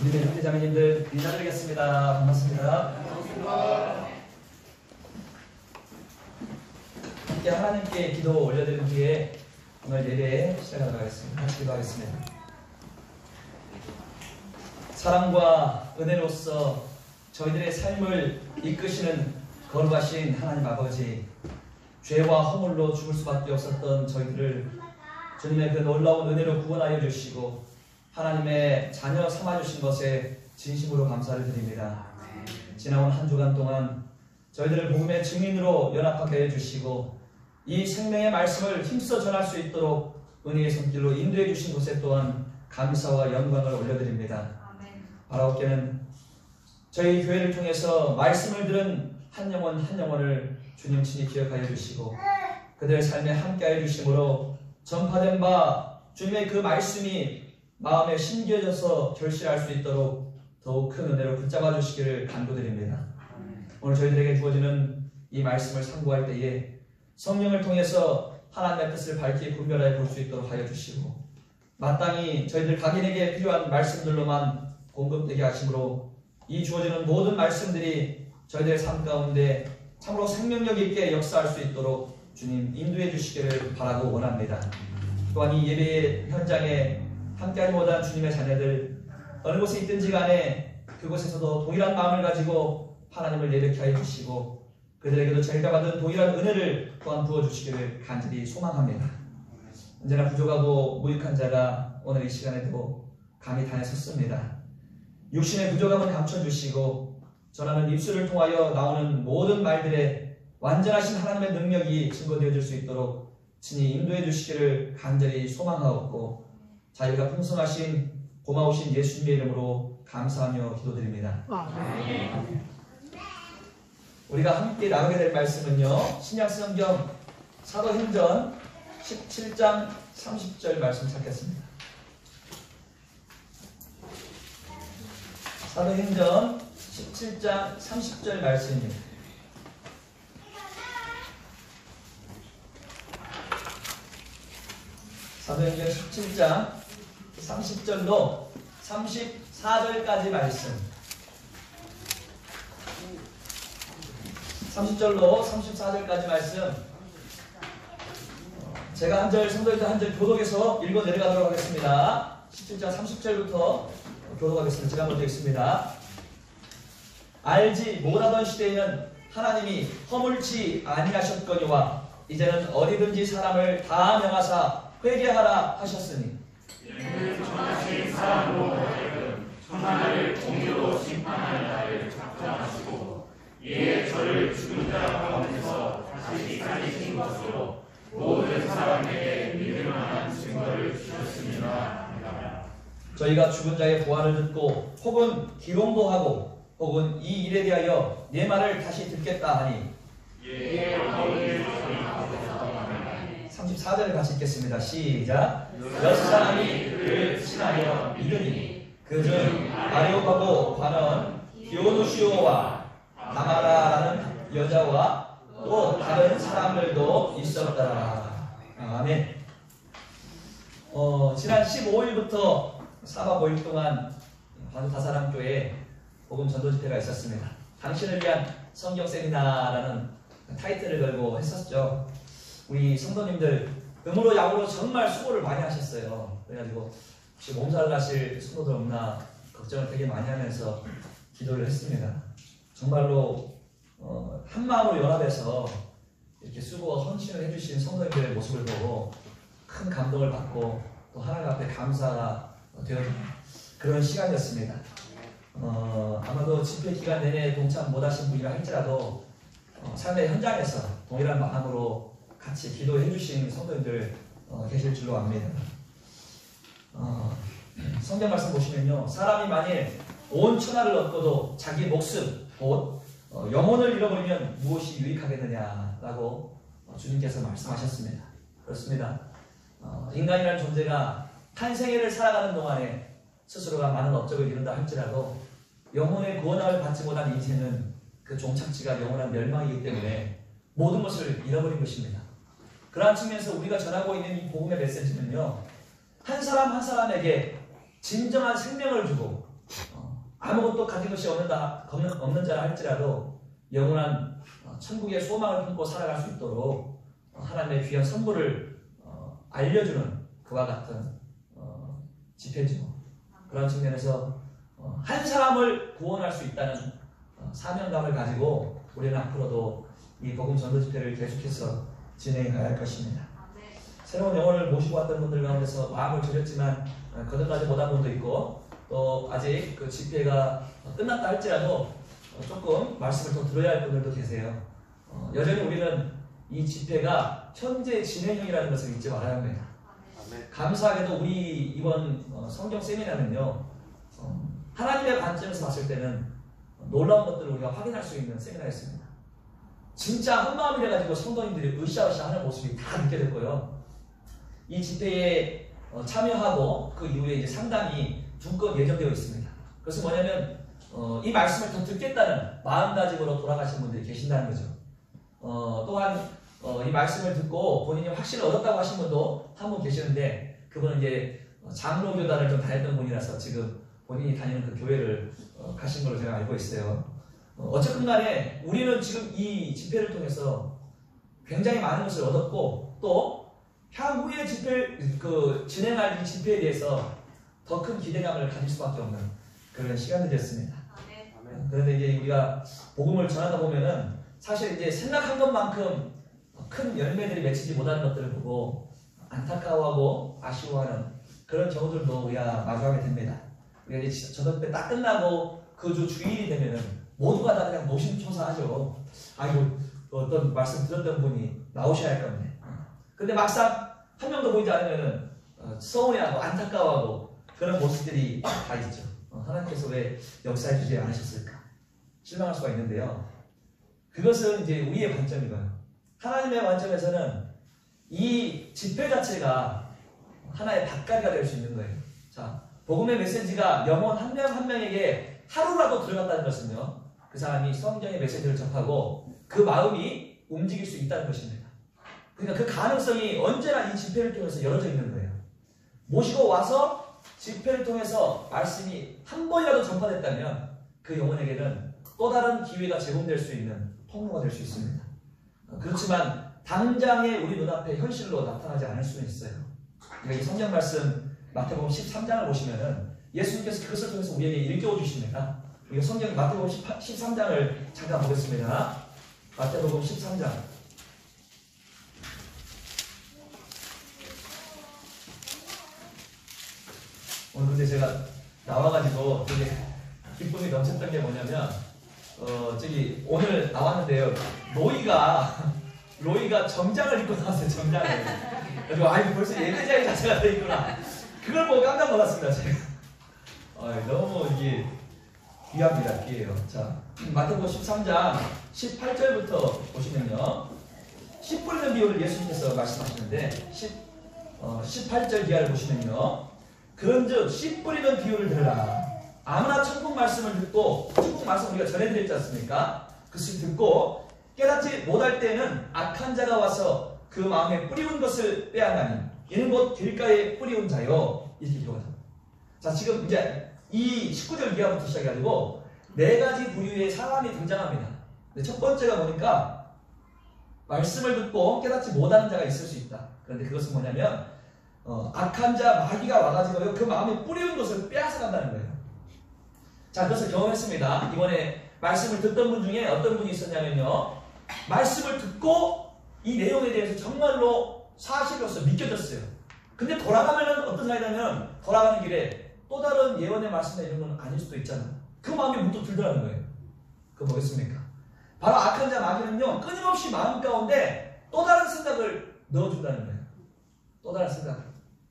주님의 형제자매님들 인사드리겠습니다. 반갑습니다. 함께 하나님께 기도 올려드린 뒤에 오늘 예배 시작하도록 하겠습니다. 같이 기도하겠습니다. 사랑과 은혜로서 저희들의 삶을 이끄시는 거룩하신 하나님 아버지, 죄와 허물로 죽을 수밖에 없었던 저희들을 주님의 그 놀라운 은혜로 구원하여 주시고 하나님의 자녀 삼아주신 것에 진심으로 감사를 드립니다. 지나온 한 주간 동안 저희들을 복음의 증인으로 연합하게 해주시고 이 생명의 말씀을 힘써 전할 수 있도록 은혜의 손길로 인도해 주신 것에 또한 감사와 영광을 올려드립니다. 바라옵게는 저희 교회를 통해서 말씀을 들은 한 영혼 한 영혼을 주님 친히 기억하여 주시고 그들의 삶에 함께하여 주심으로 전파된 바 주님의 그 말씀이 마음에 심겨져서 결실할 수 있도록 더욱 큰 은혜로 붙잡아 주시기를 간구드립니다. 오늘 저희들에게 주어지는 이 말씀을 상고할 때에 성령을 통해서 하나님의 뜻을 밝히 분별하여 볼 수 있도록 하여 주시고 마땅히 저희들 각인에게 필요한 말씀들로만 공급되게 하심으로 이 주어지는 모든 말씀들이 저희들의 삶 가운데 참으로 생명력 있게 역사할 수 있도록 주님 인도해 주시기를 바라고 원합니다. 또한 이 예배 현장에 함께하지 못한 주님의 자녀들 어느 곳에 있든지 간에 그곳에서도 동일한 마음을 가지고 하나님을 예배케 하여 주시고 그들에게도 저희가 받은 동일한 은혜를 또한 부어주시기를 간절히 소망합니다. 언제나 부족하고 무익한 자가 오늘 이 시간에도 감히 단에 섰습니다. 육신의 부족함은 감춰주시고 전하는 입술을 통하여 나오는 모든 말들에 완전하신 하나님의 능력이 증거되어질 수 있도록 친히 인도해 주시기를 간절히 소망하옵고 자유가 풍성하신 고마우신 예수님의 이름으로 감사하며 기도드립니다. 우리가 함께 나누게 될 말씀은요, 신약성경 사도행전 17장 30절 말씀 찾겠습니다. 사도행전 17장 30절 말씀입니다. 사도행전 17장 30절로 34절까지 말씀. 30절로 34절까지 말씀. 제가 한 절, 성도님들 한 절 교독해서 읽어 내려가도록 하겠습니다. 17장 30절부터 교독하겠습니다. 제가 먼저 읽습니다. 알지 못하던 시대에는 하나님이 허물치 아니하셨거니와 이제는 어디든지 사람을 다 명하사 회개하라 하셨으니 이는 전하신 사람으로 하여금 천하를 공의로 심판할 날을 작정하시고 이에 저를 죽은 자 가운데서 다시 살리신 것으로 모든 사람에게 믿을 만한 증거를 주셨습니다. 저희가 죽은 자의 부활을 듣고 혹은 기롱도 하고 혹은 이 일에 대하여 내 말을 다시 듣겠다 하니 34절을 같이 읽겠습니다. 시작. 여섯 사람이 그를 친하여 믿으니 그중 아레오파고 관원 디오누시오와 다마라라는 여자와 또 다른 사람들도 있었더라. 아멘. 지난 15일부터 4박 5일 동안 다사랑교회에 복음 전도 집회가 있었습니다. 당신을 위한 성경 세미나라는 타이틀을 걸고 했었죠. 우리 성도님들 음으로 약으로 정말 수고를 많이 하셨어요. 그래가지고 혹시 몸살 나실 성도들 없나 걱정을 되게 많이 하면서 기도를 했습니다. 정말로 한 마음으로 연합해서 이렇게 수고와 헌신을 해주신 성도님들의 모습을 보고 큰 감동을 받고 또 하나님 앞에 감사가 되는 그런 시간이었습니다. 아마도 집회 기간 내내 동참 못하신 분이라 할지라도 삶의 현장에서 동일한 마음으로 같이 기도해 주신 성도님들 계실 줄로 압니다. 성경 말씀 보시면요, 사람이 만일 온 천하를 얻고도 자기 목숨 곧 영혼을 잃어버리면 무엇이 유익하겠느냐라고 주님께서 말씀하셨습니다. 그렇습니다. 인간이라는 존재가 한 생애를 살아가는 동안에 스스로가 많은 업적을 이룬다 할지라도 영혼의 구원함을 받지 못한 인생은 그 종착지가 영원한 멸망이기 때문에 모든 것을 잃어버린 것입니다. 그러한 측면에서 우리가 전하고 있는 이 복음의 메시지는요, 한 사람 한 사람에게 진정한 생명을 주고 아무것도 가진 것이 없는 자라 할지라도 영원한 천국의 소망을 품고 살아갈 수 있도록 하나님의 귀한 선물을 알려주는 그와 같은 집회죠. 그런 측면에서 한 사람을 구원할 수 있다는 사명감을 가지고 우리는 앞으로도 이 복음 전도 집회를 계속해서 진행해 가야 할 것입니다. 새로운 영혼을 모시고 왔던 분들 가운데서 마음을 졸였지만 거듭나지 못한 분도 있고, 또 아직 그 집회가 끝났다 할지라도 조금 말씀을 더 들어야 할 분들도 계세요. 여전히 우리는 이 집회가 현재 진행형이라는 것을 잊지 말아야 합니다. 감사하게도 우리 이번 성경 세미나는요, 하나님의 관점에서 봤을 때는 놀라운 것들을 우리가 확인할 수 있는 세미나였습니다. 진짜 한마음이 돼가지고 성도님들이 으쌰으쌰 하는 모습이 다 느껴졌고요. 이 집회에 참여하고 그 이후에 이제 상담이 2건 예정되어 있습니다. 그것은 뭐냐면 이 말씀을 더 듣겠다는 마음가짐으로 돌아가신 분들이 계신다는 거죠. 또한 이 말씀을 듣고 본인이 확신을 얻었다고 하신 분도 한 분 계시는데, 그분은 이제 장로교단을 좀 다녔던 분이라서 지금 본인이 다니는 그 교회를 가신 걸로 제가 알고 있어요. 어쨌든 간에 우리는 지금 이 집회를 통해서 굉장히 많은 것을 얻었고, 또 향후에 진행할 이 집회에 대해서 더 큰 기대감을 가질 수밖에 없는 그런 시간들이었습니다. 그런데 이제 우리가 복음을 전하다 보면은 사실 이제 생각한 것만큼 큰 열매들이 맺히지 못하는 것들을 보고 안타까워하고 아쉬워하는 그런 경우들도 우리가 마주하게 됩니다. 우리가 이제 전도회 딱 끝나고 그 주 주일이 되면은 모두가 다 그냥 노심초사하죠. 아이고, 어떤 말씀 들었던 분이 나오셔야 할 건데. 근데 막상 한 명도 보이지 않으면은 서운해하고 안타까워하고 그런 모습들이 다 있죠. 하나님께서 왜 역사해 주지 않으셨을까? 실망할 수가 있는데요. 그것은 이제 우리의 관점이고요. 하나님의 관점에서는 이 집회 자체가 하나의 밭가리가 될 수 있는 거예요. 자, 복음의 메시지가 영혼 한 명 한 명에게 하루라도 들어갔다는 것은요, 그 사람이 성경의 메시지를 접하고 그 마음이 움직일 수 있다는 것입니다. 그러니까 그 가능성이 언제나 이 집회를 통해서 열어져 있는 거예요. 모시고 와서 집회를 통해서 말씀이 한 번이라도 전파됐다면 그 영혼에게는 또 다른 기회가 제공될 수 있는 통로가 될 수 있습니다. 그렇지만 당장에 우리 눈앞에 현실로 나타나지 않을 수는 있어요. 그러니까 이 성경 말씀 마태복음 13장을 보시면은 예수님께서 그것을 통해서 우리에게 일깨워 주십니다. 우리가 성경 마태복음 13장을 잠깐 보겠습니다. 마태복음 13장. 오늘 근데 제가 나와가지고 되게 기쁨이 넘쳤던 게 뭐냐면, 저기 오늘 나왔는데요. 로이가 정장을 입고 나왔어요. 정장을. 그리고 아이 벌써 예배자의 자체가 돼 있구나. 그걸 보고 깜짝 놀랐습니다. 제가. 너무 이게 귀합니다. 귀해요. 자, 마태복음 13장 18절부터 보시면요. 씨 뿌리는 비유를 예수님께서 말씀하시는데 18절 이하를 보시면요. 그런즉 씨 뿌리는 비유를 들으라. 아무나 천국 말씀을 듣고, 천국 말씀 우리가 전해드렸지 않습니까? 그것을 듣고 깨닫지 못할 때에는 악한 자가 와서 그 마음에 뿌리운 것을 빼앗나니 이는 곧 길가에 뿌리운 자요. 이렇게 기록하죠. 자, 지금 이제 이 19절 이하부터 시작해가지고 4가지 부류의 사람이 등장합니다. 근데 첫 번째가 보니까 말씀을 듣고 깨닫지 못하는 자가 있을 수 있다. 그런데 그것은 뭐냐면 악한 자 마귀가 와가지고 그 마음에 뿌리운 것을 빼앗아 간다는 거예요. 자, 그것을 경험했습니다. 이번에 말씀을 듣던 분 중에 어떤 분이 있었냐면요, 말씀을 듣고 이 내용에 대해서 정말로 사실로서 믿겨졌어요. 근데 돌아가면은 어떤 사이냐면, 돌아가는 길에 또 다른 예언의 말씀이나 이런 건 아닐 수도 있잖아요. 그 마음이 문득 들더라는 거예요. 그거 뭐겠습니까? 바로 악한 자 마귀는요, 끊임없이 마음 가운데 또 다른 생각을 넣어준다는 거예요. 또 다른 생각.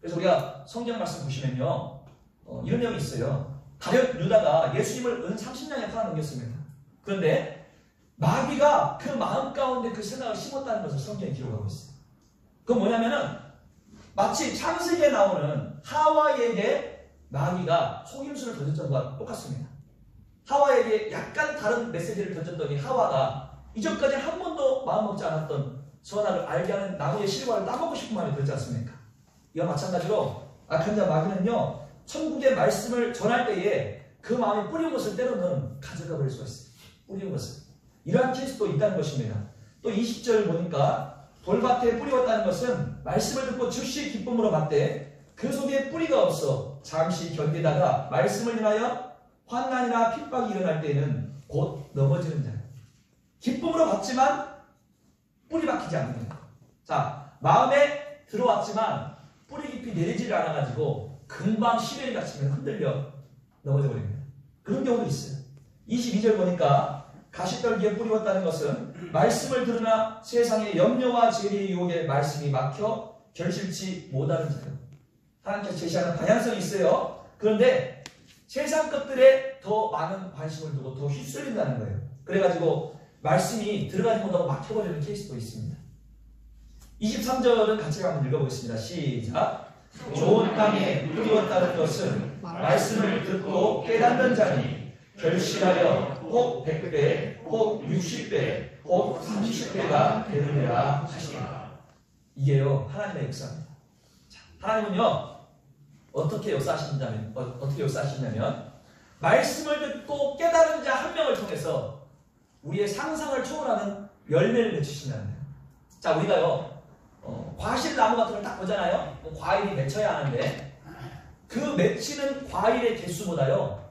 그래서 우리가 성경 말씀 보시면요, 이런 내용이 있어요. 가룟 유다가 예수님을 은 30년에 팔아넘겼습니다. 그런데 마귀가 그 마음 가운데 그 생각을 심었다는 것을 성경에 기록하고 있어요. 그건 뭐냐면은 마치 창세기에 나오는 하와에게 마귀가 속임수를 던졌던 것과 똑같습니다. 하와에게 약간 다른 메시지를 던졌더니 하와가 이전까지 한 번도 마음 먹지 않았던 선악을 알게 하는 나무의 실과를 따먹고 싶은 마음이 들지 않습니까? 이와 마찬가지로 악한 자 마귀는요, 천국의 말씀을 전할 때에 그 마음에 뿌린 것을 때로는 가져가 버릴 수가 있어요. 뿌린 것을. 이러한 케이스도 있다는 것입니다. 또 20절 보니까 돌밭에 뿌리웠다는 것은 말씀을 듣고 즉시 기쁨으로 받되 그 속에 뿌리가 없어 잠시 견디다가 말씀을 인하여 환난이나 핍박이 일어날 때에는 곧 넘어지는 자예요. 기쁨으로 받지만 뿌리 박히지 않는 거예요. 자, 마음에 들어왔지만 뿌리 깊이 내리지를 않아가지고 금방 시련이 닥치면 흔들려 넘어져 버립니다. 그런 경우도 있어요. 22절 보니까 가시떨기에 뿌리웠다는 것은 말씀을 들으나 세상의 염려와 죄의 유혹에 말씀이 막혀 결실치 못하는 자예요. 하나님께서 제시하는 방향성이 있어요. 그런데 세상 것들에 더 많은 관심을 두고 더 휩쓸린다는 거예요. 그래가지고 말씀이 들어가지 못하고 막혀버리는 케이스도 있습니다. 23절은 같이 한번 읽어보겠습니다. 시작. 좋은 땅에 뿌리웠다는 것은 말씀을 듣고 깨닫는 자니 결실하여 혹 100배, 혹 60배, 혹 30배가 되느니라 하시니라. 이게요, 하나님의 역사입니다. 자, 하나님은요, 어떻게 역사하시냐면 말씀을 듣고 깨달은 자 한 명을 통해서 우리의 상상을 초월하는 열매를 맺히신다는 거예요. 자, 우리가요, 과실 나무 같은 걸 딱 보잖아요. 과일이 맺혀야 하는데 그 맺히는 과일의 개수보다요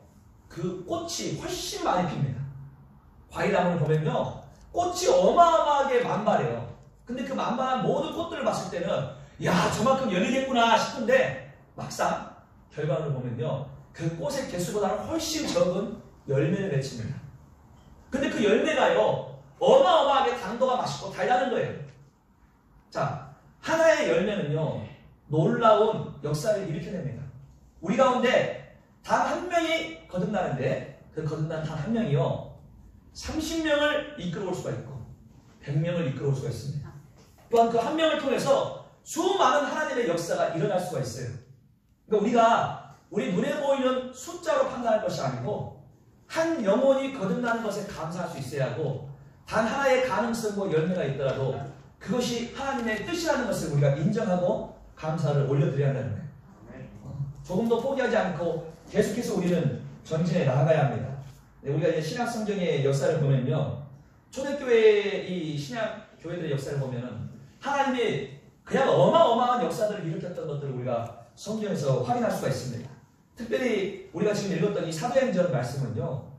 그 꽃이 훨씬 많이 핍니다. 과일 나무를 보면요 꽃이 어마어마하게 만발해요. 근데 그 만발한 모든 꽃들을 봤을 때는 야, 저만큼 열리겠구나 싶은데 막상 결과를 보면요 그 꽃의 개수보다는 훨씬 적은 열매를 맺힙니다. 근데 그 열매가요 어마어마하게 당도가 맛있고 달다는 거예요. 자, 하나의 열매는요 놀라운 역사를 일으켜냅니다. 우리 가운데 단 한 명이 거듭나는데 그 거듭난 단 한 명이요 30명을 이끌어올 수가 있고 100명을 이끌어올 수가 있습니다. 또한 그 한 명을 통해서 수많은 하나님의 역사가 일어날 수가 있어요. 그러니까 우리가 우리 눈에 보이는 숫자로 판단할 것이 아니고 한 영혼이 거듭나는 것에 감사할 수 있어야 하고 단 하나의 가능성과 열매가 있더라도 그것이 하나님의 뜻이라는 것을 우리가 인정하고 감사를 올려드려야 한다는 거예요. 조금도 포기하지 않고 계속해서 우리는 전진해 나아가야 합니다. 우리가 이제 신약 성경의 역사를 보면요, 초대교회의 이 신약 교회들의 역사를 보면은 하나님이 그냥 어마어마한 역사들을 일으켰던 것들을 우리가 성경에서 확인할 수가 있습니다. 특별히 우리가 지금 읽었던 이 사도행전 말씀은요,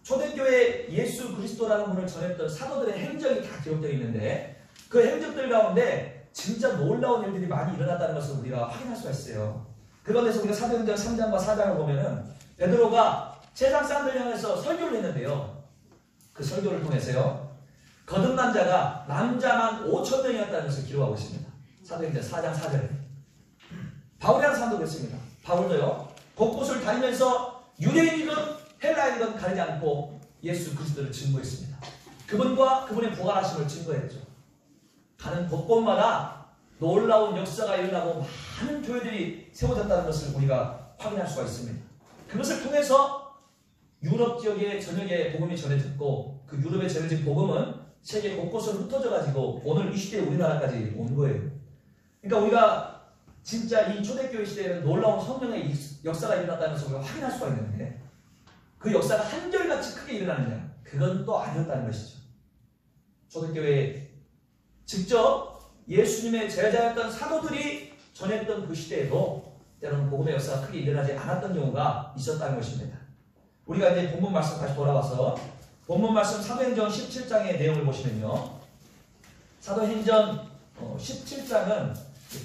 초대교회 예수 그리스도라는 분을 전했던 사도들의 행적이 다 기록되어 있는데 그 행적들 가운데 진짜 놀라운 일들이 많이 일어났다는 것을 우리가 확인할 수가 있어요. 그런데서 우리가 사도행전 3장과 4장을 보면은 베드로가 세상 사람들 향해서 설교를 했는데요. 그 설교를 통해서요. 거듭난 자가 남자만 5,000명이었다는 것을 기록하고 있습니다. 사도행전 4장 4절에. 바울이라는 사람도 그랬습니다. 바울도요. 곳곳을 다니면서 유대인이든 헬라인이든 가리지 않고 예수 그리스도를 증거했습니다. 그분과 그분의 부활하심을 증거했죠. 가는 곳곳마다 놀라운 역사가 일어나고 많은 교회들이 세워졌다는 것을 우리가 확인할 수가 있습니다. 그것을 통해서 유럽 지역의 전역에 복음이 전해졌고 그 유럽에 전해진 복음은 세계 곳곳으로 흩어져 가지고 오늘 이 시대에 우리나라까지 온 거예요. 그러니까 우리가 진짜 이 초대교회 시대에는 놀라운 성령의 역사가 일어났다는 것을 우리가 확인할 수가 있는데 그 역사가 한결같이 크게 일어나느냐? 그건 또 아니었다는 것이죠. 초대교회 직접 예수님의 제자였던 사도들이 전했던 그 시대에도 때로는 복음의 역사가 크게 일어나지 않았던 경우가 있었다는 것입니다. 우리가 이제 본문 말씀 다시 돌아와서 본문 말씀 사도행전 17장의 내용을 보시면요. 사도행전 17장은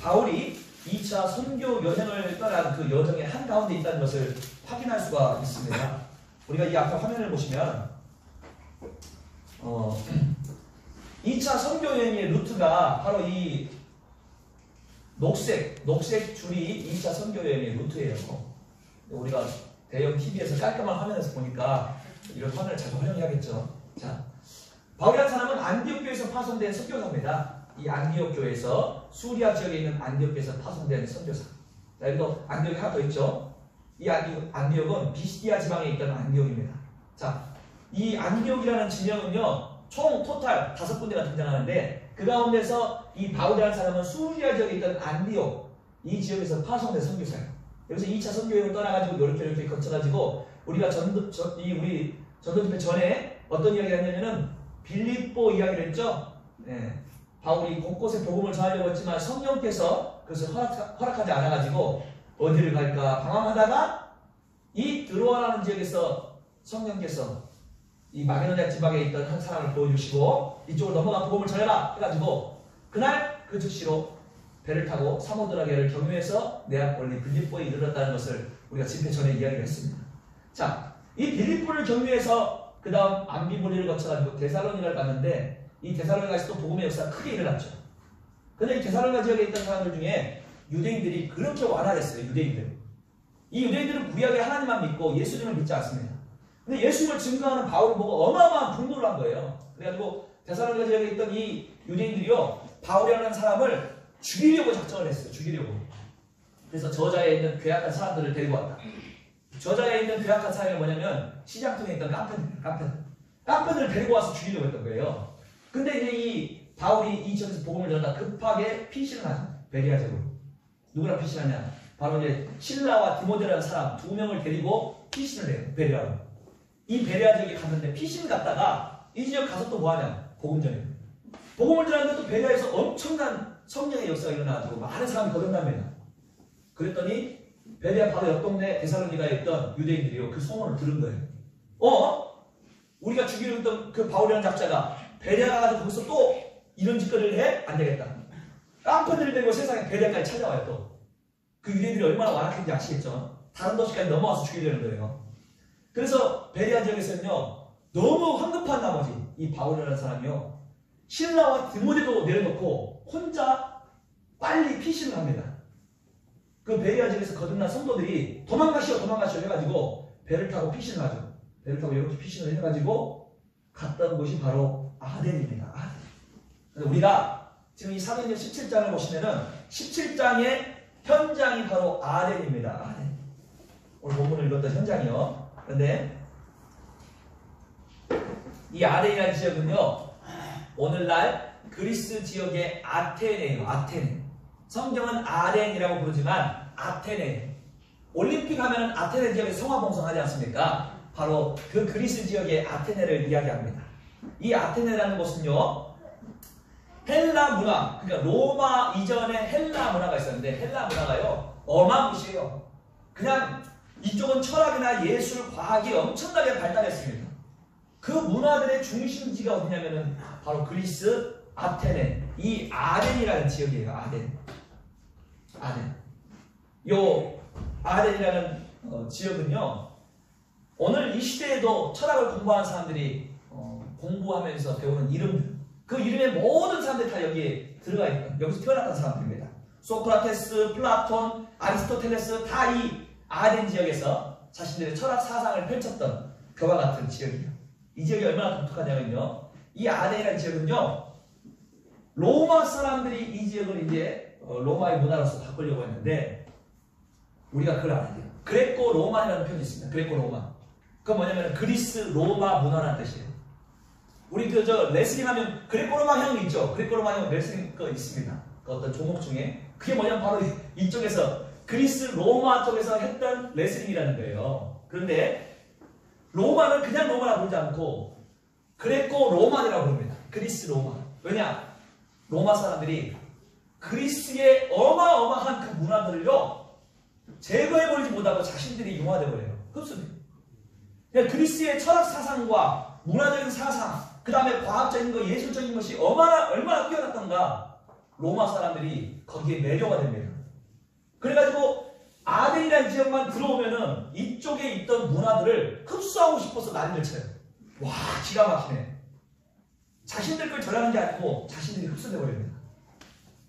바울이 2차 선교 여행을 떠난 그 여정의 한가운데 있다는 것을 확인할 수가 있습니다. 우리가 이 앞에 화면을 보시면 2차 선교 여행의 루트가 바로 이 녹색 줄이 2차 선교 여행의 루트예요. 우리가 대형 TV에서 깔끔한 화면에서 보니까 이런 화면을 자주 활용해야겠죠. 자, 바울이라는 사람은 안디옥 교회에서 파송된 선교사입니다. 이 안디옥 교회에서 수리아 지역에 있는 안디옥 교회에서 파송된 선교사. 자, 여기도 안디옥이 하나 더 있죠. 이 안디옥은 비시디아 지방에 있던 안디옥입니다. 자, 이 안디옥이라는 지명은요, 총 토탈 5군데가 등장하는데 그 가운데서 이 바울이라는 사람은 수리아 지역에 있던 안디옥 이 지역에서 파송된 선교사예요. 여기서 2차 선교여행을 떠나가지고 이렇게 거쳐가지고 우리가 우리 전도 집회 전에 어떤 이야기를 했냐면은 빌립보 이야기를 했죠. 예. 바울이 곳곳에 복음을 전하려고 했지만 성령께서 그것을 허락하지 않아가지고 어디를 갈까 방황하다가 이 드로아라는 지역에서 성령께서 이 마게도냐 지방에 있던 한 사람을 보여주시고 이쪽으로 넘어가 복음을 전해라 해가지고 그날 그 즉시로 배를 타고 사모드라게를 경유해서 네아폴리 빌립보에 이르렀다는 것을 우리가 집회 전에 이야기를 했습니다. 자, 이 빌립보를 경유해서 그 다음 암비볼리를 거쳐가지고 데살로니가를 갔는데 이 데살로니가에서 또 복음의 역사가 크게 일어났죠. 근데 이 데살로니가 지역에 있던 사람들 중에 유대인들이 그렇게 완화됐어요. 유대인들. 이 유대인들은 구약의 하나님만 믿고 예수님을 믿지 않습니다. 근데 예수님을 증거하는 바울을 보고 어마어마한 분노를 한 거예요. 그래가지고 데살로니가 지역에 있던 이 유대인들이요, 바울이라는 사람을 죽이려고 작정을 했어요. 죽이려고. 그래서 저자에 있는 괴악한 사람들을 데리고 왔다. 저자에 있는 괴악한 사람이 뭐냐면 시장통에 있던 깡패들을 데리고 와서 죽이려고 했던 거예요. 근데 이제 이 바울이 이 지역에서 복음을 전하다 급하게 피신을 하죠. 베레아적으로. 누구랑 피신하냐? 바로 이제 실라와 디모데라는 사람 두 명을 데리고 피신을 해요. 베레아로. 이 베레아 지역에 갔는데 피신 갔다가 이 지역 가서 또 뭐하냐? 복음 전해요. 복음을 전하는데 또 베레아에서 엄청난 성령의 역사가 일어나가지고 많은 사람이 거듭납니다. 그랬더니 베레아 바로 옆 동네 데살로니가에 있던 유대인들이요, 그 소문을 들은 거예요. 우리가 죽이려 했던 그 바울이라는 작자가 베레아 가서 거기서 또 이런 짓거리를 해? 안 되겠다. 깡패들을 데리고 세상에 베레아까지 찾아와요. 또 그 유대인들이 얼마나 완악했는지 아시겠죠? 다른 도시까지 넘어와서 죽이려는 거예요. 그래서 베레아 지역에서는요, 너무 황급한 나머지 이 바울이라는 사람이요, 실라와 디모데도 내려놓고 혼자 빨리 피신을 합니다. 그 베레아 지역에서 거듭난 성도들이 도망가시오 해가지고 배를 타고 피신을 하죠. 배를 타고 이렇게 피신을 해가지고 갔던 곳이 바로 아덴입니다. 아덴. 그래서 우리가 지금 이 사도행전 17장을 보시면은 17장의 현장이 바로 아덴입니다. 아덴. 오늘 본문을 읽었던 현장이요. 그런데 이 아덴이라는 지역은요, 오늘날 그리스 지역의 아테네예요. 아테네. 성경은 아덴이라고 부르지만 아테네. 올림픽 하면 아테네 지역에 성화봉송하지 않습니까? 바로 그 그리스 지역의 아테네를 이야기합니다. 이 아테네라는 곳은요, 헬라 문화, 그러니까 로마 이전에 헬라 문화가 있었는데 헬라 문화가요, 어마무시해요. 그냥 이쪽은 철학이나 예술, 과학이 엄청나게 발달했습니다. 그 문화들의 중심지가 어디냐면은 바로 그리스 아테네, 이 아덴이라는 지역이에요. 아덴. 요 아덴이라는 지역은요, 오늘 이 시대에도 철학을 공부하는 사람들이 공부하면서 배우는 이름들, 그 이름의 모든 사람들이 다 여기에 들어가 있는, 여기서 태어났던 사람들입니다. 소크라테스, 플라톤, 아리스토텔레스 다 이 아덴 지역에서 자신들의 철학 사상을 펼쳤던 그와 같은 지역이에요. 이 지역이 얼마나 독특하냐면요, 이 아덴이라는 지역은요, 로마 사람들이 이 지역을 이제 로마의 문화로서 바꾸려고 했는데 우리가 그걸 알아야 돼요. 그레코 로만이라는 표현이 있습니다. 그레코 로만. 그건 뭐냐면 그리스 로마 문화라는 뜻이에요. 우리 레슬링 하면 그레코 로마 형 있죠. 그레코 로마 형 레슬링 거 있습니다. 그 어떤 종목 중에 그게 뭐냐면 바로 이쪽에서 그리스 로마 쪽에서 했던 레슬링이라는 거예요. 그런데 로마는 그냥 로마라고 부르지 않고 그레코 로만이라고 부릅니다. 그리스 로마. 왜냐? 로마 사람들이 그리스의 어마어마한 그 문화들을요, 제거해버리지 못하고 자신들이 융화되어버려요. 흡수돼요. 그러니까 그리스의 철학 사상과 문화적인 사상, 그 다음에 과학적인 것, 예술적인 것이 얼마나 뛰어났던가 로마 사람들이 거기에 매료가 됩니다. 그래가지고 아덴이라는 지역만 들어오면은 이쪽에 있던 문화들을 흡수하고 싶어서 난리를 쳐요. 와, 기가 막히네. 자신들 걸 전하는 게 아니고 자신들이 흡수돼버립니다.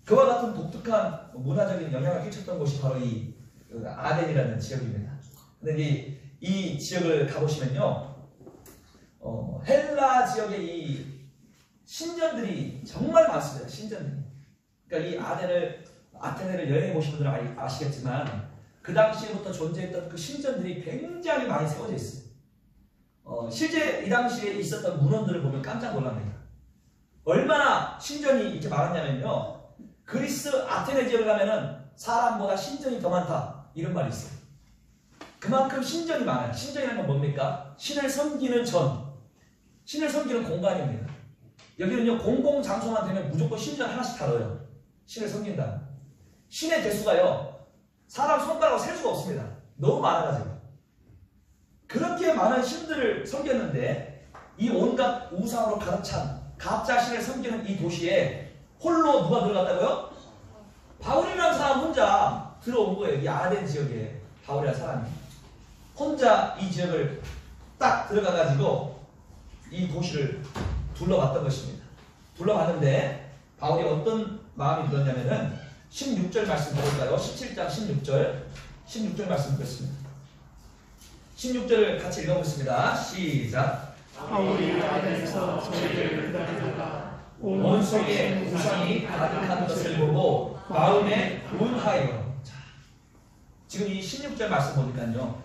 그와 같은 독특한 문화적인 영향을 끼쳤던 곳이 바로 이 아덴이라는 지역입니다. 근데 이 지역을 가보시면요, 헬라 지역의 이 신전들이 정말 많습니다. 신전들이. 그러니까 이 아테네를 여행해 보신 분들은 아시겠지만 그 당시에부터 존재했던 그 신전들이 굉장히 많이 세워져 있어요. 실제 이 당시에 있었던 문헌들을 보면 깜짝 놀랍니다. 얼마나 신전이 이렇게 많았냐면요, 그리스 아테네 지역을 가면은 사람보다 신전이 더 많다, 이런 말이 있어요. 그만큼 신전이 많아요. 신전이라는 건 뭡니까? 신을 섬기는 전, 신을 섬기는 공간입니다. 여기는요, 공공장소만 되면 무조건 신전 하나씩 다 넣어요. 신을 섬긴다. 신의 개수가요, 사람 손가락으로 셀 수가 없습니다. 너무 많아가지고. 그렇게 많은 신들을 섬겼는데, 이 온갖 우상으로 가득 찬 가짜 신을 섬기는 이 도시에 홀로 누가 들어갔다고요? 바울이라는 사람 혼자 들어온 거예요. 이 아덴 지역에 바울이라는 사람이 혼자 이 지역을 딱 들어가가지고 이 도시를 둘러봤던 것입니다. 둘러봤는데 바울이 어떤 마음이 들었냐면은 16절 말씀 볼까요? 17장 16절 말씀 보겠습니다. 16절을 같이 읽어보겠습니다. 시작. 바울이 아덴에서 저희를 기다리다가 온 속에 우상이 가득한 것을 보고 마음에 분하여. 지금 이 16절 말씀 보니까요,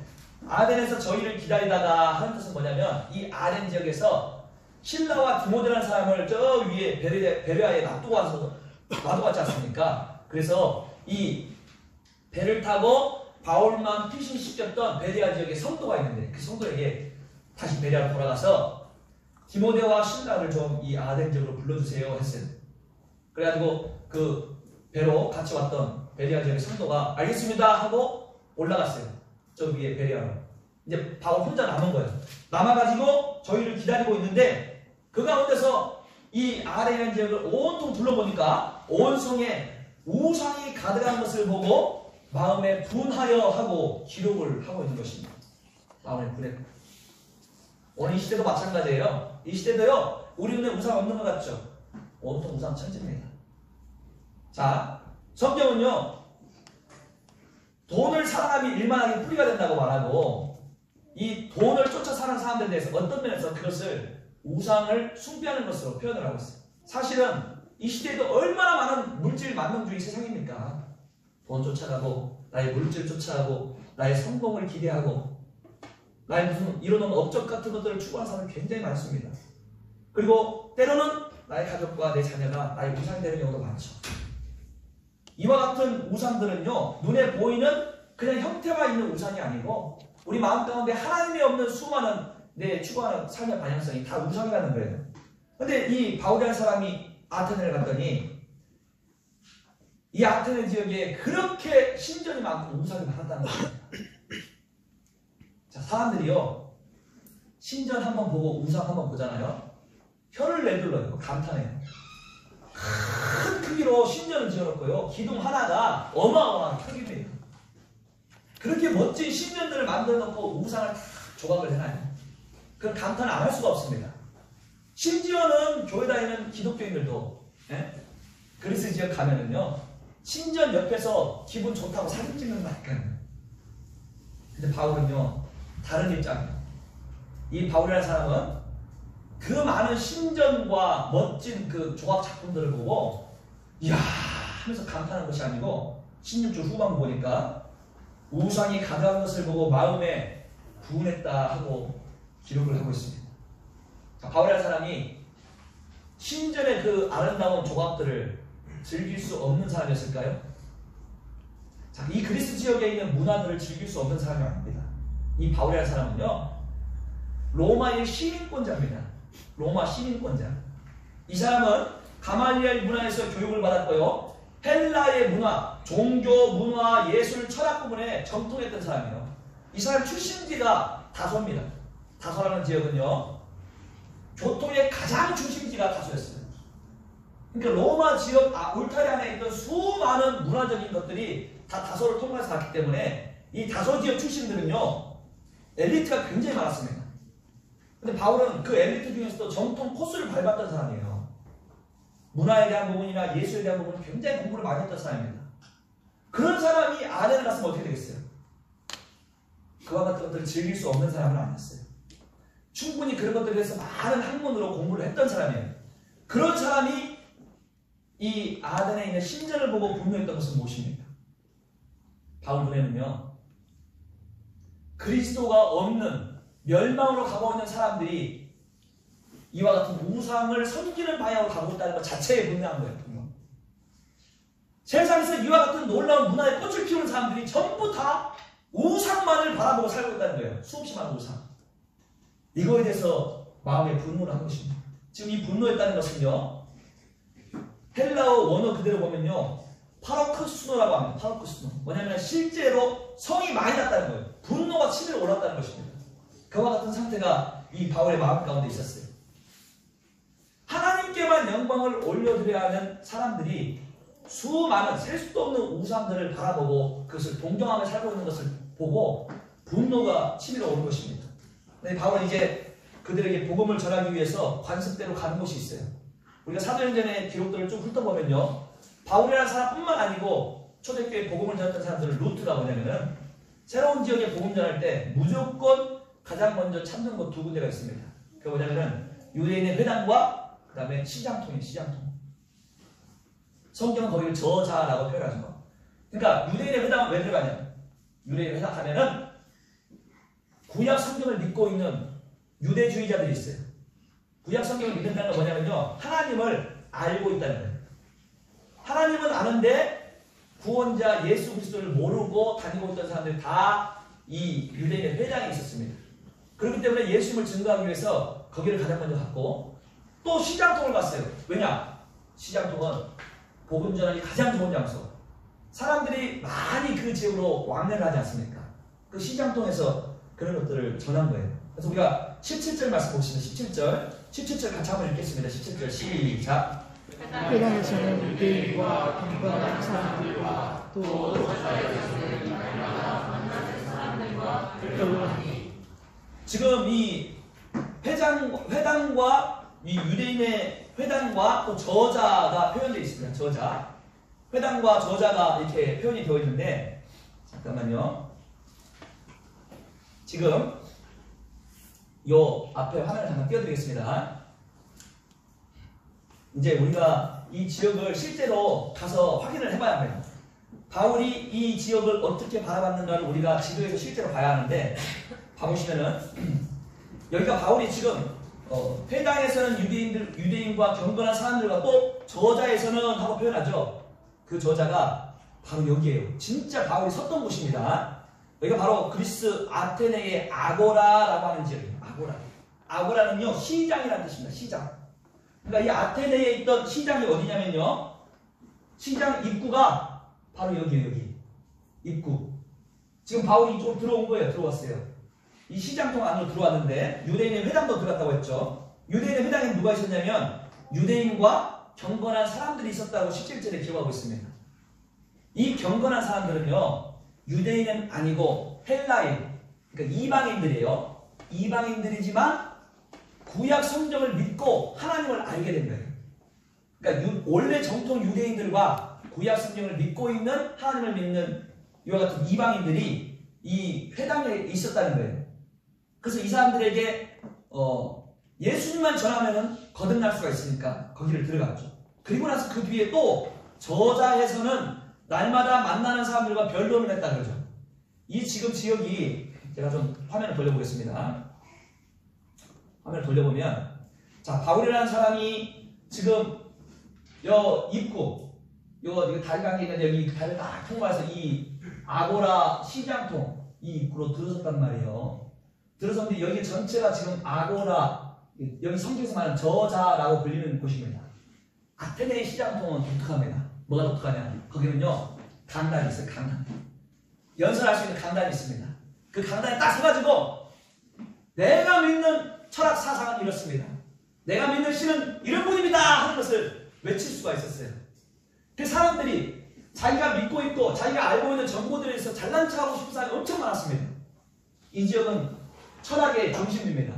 아덴에서 저희를 기다리다가 하는 뜻은 뭐냐면, 이 아덴 지역에서 신라와 디모데라는 사람을 저 위에 베레아에 놔두고 왔지 않습니까? 그래서 이 배를 타고 바울만 피신시켰던 베레아 지역에 성도가 있는데, 그 성도에게 다시 베레아로 돌아가서 디모데와 신라를 좀 이 아덴 지역으로 불러주세요 했어요. 그래가지고 그 배로 같이 왔던 베레아 지역의 성도가 알겠습니다 하고 올라갔어요. 저 위에 베레아로. 이제 바울 혼자 남은 거예요. 남아가지고 저희를 기다리고 있는데, 그 가운데서 이 아덴 지역을 온통 둘러보니까 온 성에 우상이 가득한 것을 보고 마음에 분하여 하고 기록을 하고 있는 것입니다. 마음에 분했고. 오늘 이 시대도 마찬가지예요. 이 시대도요, 우리 눈에 우상 없는 것 같죠? 온통 우상 천지입니다. 자, 성경은요, 돈을 사랑하면 일만하게 뿌리가 된다고 말하고, 이 돈을 쫓아 사는 사람들에 대해서 어떤 면에서 그것을 우상을 숭배하는 것으로 표현을 하고 있어요. 사실은 이 시대에도 얼마나 많은 물질 만능주의 세상입니까? 돈 쫓아가고, 나의 물질 쫓아가고, 나의 성공을 기대하고, 나의 무슨 이뤄놓은 업적 같은 것들을 추구하는 사람이 굉장히 많습니다. 그리고 때로는 나의 가족과 내 자녀가 나의 우상이 되는 경우도 많죠. 이와 같은 우상들은요, 눈에 보이는 그냥 형태가 있는 우상이 아니고 우리 마음 가운데 하나님이 없는 수많은 내 추구하는 삶의 방향성이 다 우상이라는 거예요. 근데 이 바울이라는 사람이 아테네를 갔더니 이 아테네 지역에 그렇게 신전이 많고 우상이 많았다는 거예요. 자, 사람들이요, 신전 한번 보고 우상 한번 보잖아요. 혀를 내둘러요. 감탄해요. 큰 크기로 신전을 지어놓고요, 기둥 하나가 어마어마한 크기입니다. 그렇게 멋진 신전들을 만들어놓고 우상을 다 조각을 해놔요. 그럼 감탄을 안 할 수가 없습니다. 심지어는 교회 다니는 기독교인들도 그리스 지역 가면은요, 신전 옆에서 기분 좋다고 사진 찍는다니까요. 근데 바울은요, 다른 입장이에요. 이 바울이라는 사람은 그 많은 신전과 멋진 그 조각 작품들을 보고 이야 하면서 감탄하는 것이 아니고 16절 후반 보니까 우상이 가득한 것을 보고 마음에 분했다 하고 기록을 하고 있습니다. 자, 바울이라는 사람이 신전의 그 아름다운 조각들을 즐길 수 없는 사람이었을까요? 자, 이 그리스 지역에 있는 문화들을 즐길 수 없는 사람이 아닙니다. 이 바울이라는 사람은요, 로마의 시민권자입니다. 로마 시민권자. 이 사람은 가말리엘 문화에서 교육을 받았고요, 헬라의 문화, 종교, 문화, 예술, 철학 부분에 정통했던 사람이에요. 이 사람 출신지가 다소입니다. 다소라는 지역은요, 교통의 가장 중심지가 다소였어요. 그러니까 로마 지역 울타리 안에 있던 수많은 문화적인 것들이 다 다소를 통과해서 왔기 때문에 이 다소 지역 출신들은요, 엘리트가 굉장히 많았습니다. 근데 바울은 그 엘리트 중에서도 정통 코스를 밟았던 사람이에요. 문화에 대한 부분이나 예술에 대한 부분은 굉장히 공부를 많이 했던 사람입니다. 그런 사람이 아덴에 갔으면 어떻게 되겠어요? 그와 같은 것들을 즐길 수 없는 사람은 아니었어요. 충분히 그런 것들에 대해서 많은 학문으로 공부를 했던 사람이에요. 그런 사람이 이 아덴에 있는 신전을 보고 분노했던 것은 무엇입니까? 바울 눈에는요, 그리스도가 없는 멸망으로 가고 있는 사람들이 이와 같은 우상을 섬기는 방향으로 가고 있다는 것 자체에 분명한 거예요. 분명. 세상에서 이와 같은 놀라운 문화에 꽃을 피우는 사람들이 전부 다 우상만을 바라보고 바라보고 살고 있다는 거예요. 수없이 많은 우상. 이거에 대해서 마음의 분노를 한 것입니다. 지금 이 분노했다는 것은요, 헬라어 원어 그대로 보면요, 파로크스노라고 합니다. 파로크스노. 뭐냐면 실제로 성이 많이 났다는 거예요. 분노가 치밀어 올랐다는 것입니다. 그와 같은 상태가 이 바울의 마음 가운데 있었어요. 하나님께만 영광을 올려드려야 하는 사람들이 수많은 셀 수도 없는 우상들을 바라보고 그것을 동경하며 살고 있는 것을 보고 분노가 치밀어 오는 것입니다. 근데 바울은 이제 그들에게 복음을 전하기 위해서 관습대로 가는 곳이 있어요. 우리가 사도행전의 기록들을 좀 훑어보면요, 바울이라는 사람뿐만 아니고 초대교회 복음을 전했던 사람들은 루트가 뭐냐면은 새로운 지역에 복음 전할 때 무조건 가장 먼저 찾는 곳 두 군데가 있습니다. 그게 뭐냐면은 유대인의 회당과 그 다음에 시장통이에요. 시장통. 성경은 거기를 저자라고 표현하죠. 그러니까 유대인의 회당은 왜 들어가냐? 유대인의 회당 하면은 구약 성경을 믿고 있는 유대주의자들이 있어요. 구약 성경을 믿는다는 건 뭐냐면요, 하나님을 알고 있다는 거예요. 하나님은 아는데 구원자 예수 그리스도를 모르고 다니고 있던 사람들이 다 이 유대인의 회당에 있었습니다. 그렇기 때문에 예수님을 증거하기 위해서 거기를 가장 먼저 갔고, 또 시장통을 갔어요. 왜냐? 시장통은 복음 전하기 가장 좋은 장소. 사람들이 많이 그 지역으로 왕래를 하지 않습니까? 그 시장통에서 그런 것들을 전한 거예요. 그래서 우리가 17절 말씀 보시면 17절 같이 한번 읽겠습니다. 17절 시작. 회당에서는 유대인과 경건한 사람들과 또 저자에서는 날마다 만나는 사람들과 결론하니. 지금 이 회당과 이 유대인의 회당과 또 저자가 표현되어 있습니다. 저자. 회당과 저자가 이렇게 표현이 되어 있는데, 잠깐만요. 지금 요 앞에 화면을 잠깐 띄워드리겠습니다. 이제 우리가 이 지역을 실제로 가서 확인을 해봐야 합니다. 바울이 이 지역을 어떻게 바라봤는가를 우리가 지도에서 실제로 봐야 하는데, 봐보시면은 여기가 바울이 지금 회당에서는 유대인과 경건한 사람들과 또 저자에서는 하고 표현하죠. 그 저자가 바로 여기에요. 진짜 바울이 섰던 곳입니다. 여기가 바로 그리스 아테네의 아고라라고 하는 지역이에요. 아고라. 아고라는요, 시장이라는 뜻입니다. 시장. 그러니까 이 아테네에 있던 시장이 어디냐면요, 시장 입구가 바로 여기에요. 여기 입구. 지금 바울이 이쪽으로 들어온 거예요. 들어왔어요. 이 시장통 안으로 들어왔는데 유대인의 회당도 들어갔다고 했죠. 유대인의 회당에 누가 있었냐면 유대인과 경건한 사람들이 있었다고 17절에 기록하고 있습니다. 이 경건한 사람들은요, 유대인은 아니고 헬라인, 그러니까 이방인들이에요. 이방인들이지만 구약 성경을 믿고 하나님을 알게 된 거예요. 그러니까 원래 정통 유대인들과 구약 성경을 믿고 있는, 하나님을 믿는 이와 같은 이방인들이 이 회당에 있었다는 거예요. 그래서 이 사람들에게 예수님만 전하면은 거듭날 수가 있으니까 거기를 들어갔죠. 그리고 나서 그 뒤에 또 저자에서는 날마다 만나는 사람들과 변론을 했다 그러죠. 이 지금 지역이, 제가 좀 화면을 돌려보겠습니다. 화면을 돌려보면, 자, 바울이라는 사람이 지금 요 입구, 요 다리강에 있는 여기 다리를 딱 통과해서 이 아고라 시장통 이 입구로 들어섰단 말이에요. 들어섰는데 여기 전체가 지금 아고라, 여기 성경에서 말하는 저자라고 불리는 곳입니다. 아테네의 시장통은 독특합니다. 뭐가 독특하냐? 거기는요, 강단이 있어요. 강단. 연설할 수 있는 강단이 있습니다. 그 강단에 딱 서가지고 내가 믿는 철학 사상은 이렇습니다. 내가 믿는 신은 이런 분입니다 하는 것을 외칠 수가 있었어요. 그 사람들이 자기가 믿고 있고 자기가 알고 있는 정보들에 대해서 잘난 척하고 싶은 사람이 엄청 많았습니다. 이 지역은 철학의 중심입니다.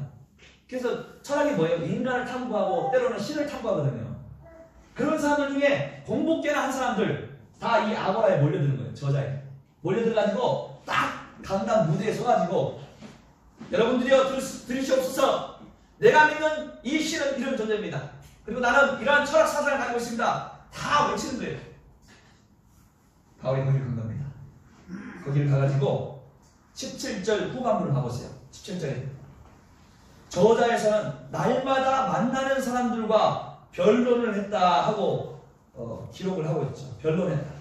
그래서 철학이 뭐예요? 인간을 탐구하고 때로는 신을 탐구하거든요. 그런 사람들 중에 공복계나 한 사람들 다 이 아고라에 몰려드는 거예요. 저자에 몰려들어가지고 딱 강단 무대에 서가지고, 여러분들이요, 들으시옵소서. 내가 믿는 이 신은 이런 존재입니다. 그리고 나는 이러한 철학 사상을 가지고 있습니다. 다 외치는 거예요. 바울이 거기를 간 겁니다. 거기를 가가지고 17절 후반부를 봐보세요. 17절에 저자에서는 날마다 만나는 사람들과 변론을 했다 하고 기록을 하고 있죠. 변론했다.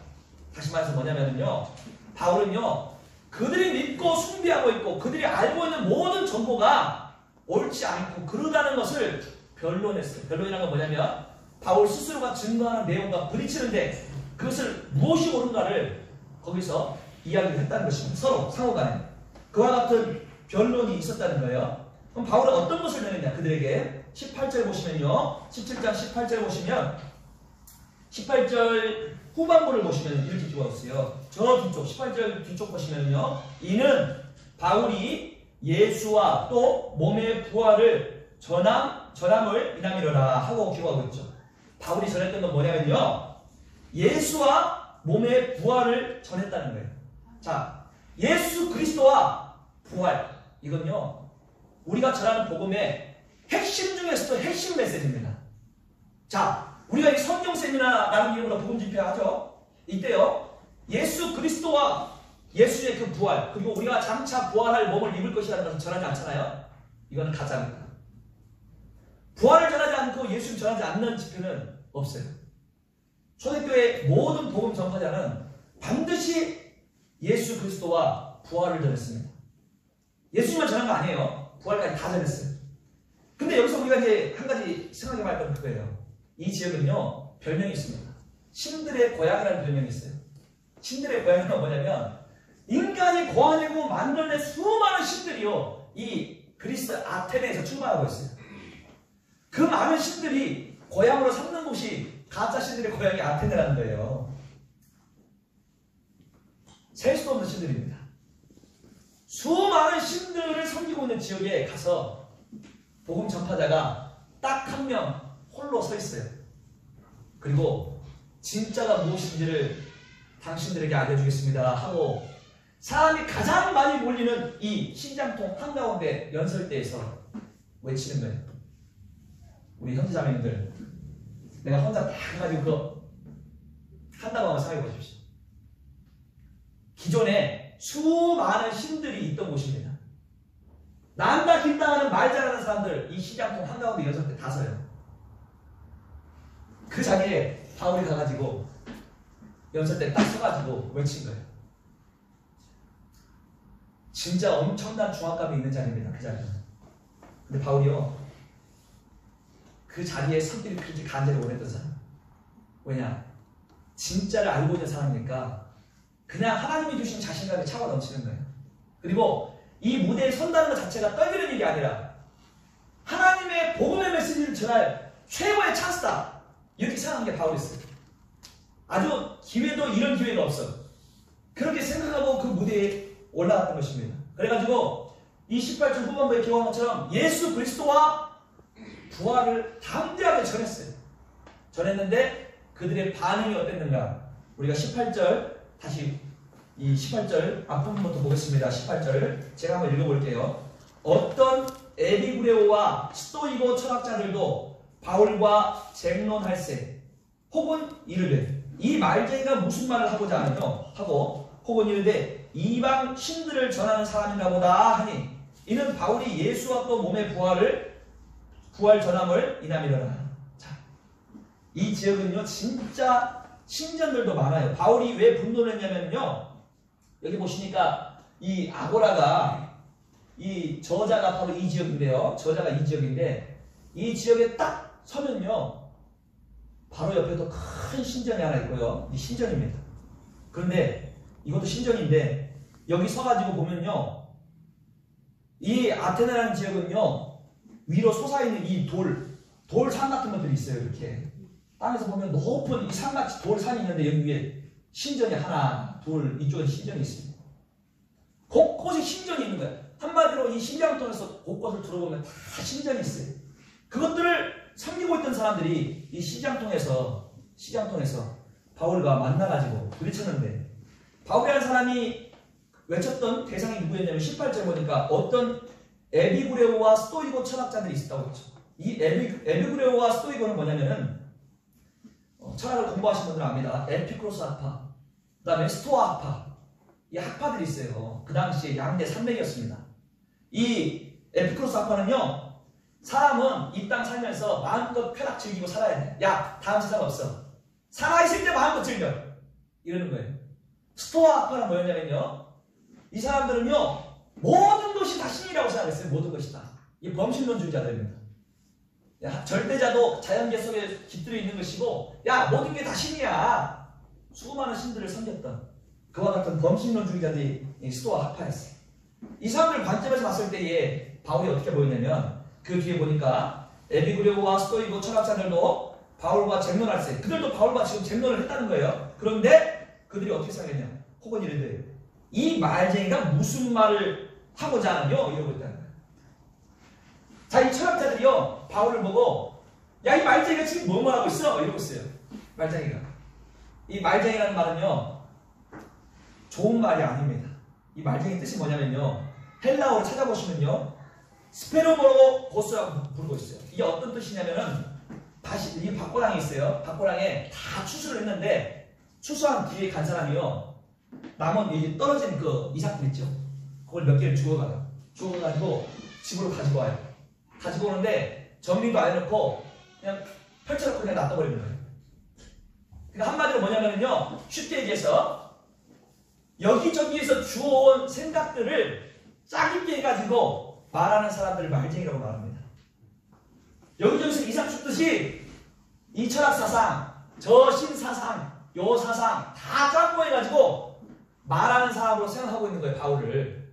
다시 말해서 뭐냐면요, 바울은요, 그들이 믿고 숭배하고 알고 있고 그들이 알고 있는 모든 정보가 옳지 않고 그러다는 것을 변론했어요. 변론이라는 건 뭐냐면 바울 스스로가 증거하는 내용과 부딪히는데 그것을 무엇이 옳은가를 거기서 이야기를 했다는 것입니다. 서로 상호간에 그와 같은 변론이 있었다는 거예요. 그럼 바울은 어떤 것을 내느냐 그들에게 18절 보시면요, 17장 18절 보시면 18절 후반부를 보시면 이렇게 기록했어요. 저 뒤쪽 18절 뒤쪽 보시면요, 이는 바울이 예수와 또 몸의 부활을 전함을 이남이로라 하고 기록하고 있죠. 바울이 전했던 건 뭐냐면요, 예수와 몸의 부활을 전했다는 거예요. 자, 예수 그리스도와 부활, 이건요 우리가 전하는 복음의 핵심 중에서도 핵심 메시지입니다. 자, 우리가 이 성경 세미나라는 이름으로 복음 집회하죠. 이때요 예수 그리스도와 예수의 그 부활, 그리고 우리가 장차 부활할 몸을 입을 것이라는 것을 전하지 않잖아요. 이거는 가짜입니다. 부활을 전하지 않고 예수를 전하지 않는 집회는 없어요. 초대교회 모든 복음 전파자는 반드시 예수 그리스도와 부활을 전했습니다. 예수님만 전한 거 아니에요. 부활까지 다 전했어요. 근데 여기서 우리가 이제 한 가지 생각해 봐야 할 건 그거예요. 이 지역은요 별명이 있습니다. 신들의 고향이라는 별명이 있어요. 신들의 고향은 뭐냐면 인간이 고안하고 만들어낸 수많은 신들이요 이 그리스 아테네에서 충만하고 있어요. 그 많은 신들이 고향으로 삼는 곳이 가짜 신들의 고향이 아테네라는 거예요. 셀 수 없는 신들입니다. 수많은 신들을 섬기고 있는 지역에 가서 복음 전파자가 딱 한 명 홀로 서 있어요. 그리고 진짜가 무엇인지를 당신들에게 알려주겠습니다 하고 사람이 가장 많이 몰리는 이 신장통 한가운데 연설대에서 외치는 거예요. 우리 형제자매님들, 내가 혼자 딱 해가지고 그거 한다고 한번 생각해 보십시오. 기존에 수많은 신들이 있던 곳입니다. 난다 긴다 하는 말 잘하는 사람들 이 신장통 한가운데 연설대 다 서요. 그 자리에 바울이 가가지고 연설대 딱 서가지고 외친 거예요. 진짜 엄청난 중압감이 있는 자리입니다. 그 자리는. 근데 바울이요 그 자리에 서기를 그렇게 간절히 원했던 사람. 왜냐? 진짜를 알고 있는 사람이니까 그냥 하나님이 주신 자신감이 차고 넘치는 거예요. 그리고 이 무대에 선다는 것 자체가 떨리는 일이 아니라 하나님의 복음의 메시지를 전할 최고의 찬스다, 이렇게 생각한 게 바울이었어요. 아주 기회도 이런 기회가 없어. 그렇게 생각하고 그 무대에 올라갔던 것입니다. 그래가지고 이 18절 후반부에 기록한 것처럼 예수 그리스도와 부활을 담대하게 전했어요. 전했는데 그들의 반응이 어땠는가? 우리가 18절 다시 이 18절 앞부분부터 보겠습니다. 18절 제가 한번 읽어볼게요. 어떤 에피구레오와 스토이고 철학자들도 바울과 쟁론할세 혹은 이르되 이 말쟁이가 무슨 말을 하고자 하느냐 하고 혹은 이르되 이방 신들을 전하는 사람인가 보다 하니 이는 바울이 예수와 또 몸의 부활 전함을 이남이더라. 자, 이 지역은요 진짜 신전들도 많아요. 바울이 왜 분노를 했냐면요, 여기 보시니까 이 아고라가 이 저자가 바로 이 지역인데요. 저자가 이 지역인데 이 지역에 딱 서면요 바로 옆에 또 큰 신전이 하나 있고요. 이 신전입니다. 그런데 이것도 신전인데 여기 서가지고 보면요 이 아테네라는 지역은요 위로 솟아있는 이 돌산 같은 것들이 있어요. 이렇게 땅에서 보면 높은 이 산같이 돌산이 있는데 여기 위에 신전이 하나 둘 이쪽에 신전이 있습니다. 곳곳에 신전이 있는 거예요. 한마디로 이 신장통에서 곳곳을 들어보면 다 신전이 있어요. 그것들을 섬기고 있던 사람들이 이 신장통에서 바울과 만나가지고 부딪혔는데 바울이라는 사람이 외쳤던 대상이 누구였냐면 18절 보니까 어떤 에피구레오와 스토이고 철학자들이 있었다고 했죠. 이 에피구레오와 스토이고는 뭐냐면은 철학을 공부하신 분들은 압니다. 에피쿠로스 학파, 그 다음에 스토아 학파, 이 학파들이 있어요. 그 당시에 양대 산맥이었습니다. 이 에피쿠로스 학파는요 사람은 이 땅 살면서 마음껏 쾌락 즐기고 살아야 돼. 야 다음 세상 없어. 살아있을 때 마음껏 즐겨. 이러는 거예요. 스토아 학파는 뭐였냐면요 이 사람들은요 모든 것이 다 신이라고 생각했어요. 모든 것이 다. 이 범신론주의자들입니다. 야, 절대자도 자연계 속에 깃들어 있는 것이고, 야, 모든 게 다 신이야. 수많은 신들을 섬겼던 그와 같은 범신론주의자들이 스토아 학파였어요. 이 사람들 관점에서 봤을 때에 바울이 어떻게 보이냐면, 그 뒤에 보니까 에피구레오와 스토이고 철학자들도 바울과 쟁론할 때, 그들도 바울과 지금 쟁론을 했다는 거예요. 그런데 그들이 어떻게 생각했냐? 혹은 이런데 이 말쟁이가 무슨 말을 하고자 하느냐? 이러고 있다는 거예요. 자, 이 철학자들이요, 바울을 보고, 야, 이 말쟁이가 지금 뭐뭐 하고 있어? 이러고 있어요. 말쟁이가. 이 말쟁이라는 말은요, 좋은 말이 아닙니다. 이 말쟁이 뜻이 뭐냐면요, 헬라어로 찾아보시면요, 스페르모로보스라고 부르고 있어요. 이게 어떤 뜻이냐면은, 다시, 이 밭고랑이 있어요. 밭고랑에 다 추수를 했는데, 추수한 뒤에 간 사람이요, 남은 이 떨어진 그 이삭들 있죠. 그걸 몇 개를 주워가요. 주워가지고 집으로 가지고 와요. 가지고 오는데 정리도 안 해놓고 그냥 펼쳐놓고 그냥 놔둬버리는 거예요. 그러니까 한마디로 뭐냐면요, 쉽게 얘기해서 여기저기에서 주워온 생각들을 짜깁게 해가지고 말하는 사람들을 말쟁이라고 말합니다. 여기저기서 이삭 줍듯이 이 철학 사상, 저 신사상, 요 사상 다 짬고 해가지고 말하는 사람으로 생각하고 있는 거예요. 바울을.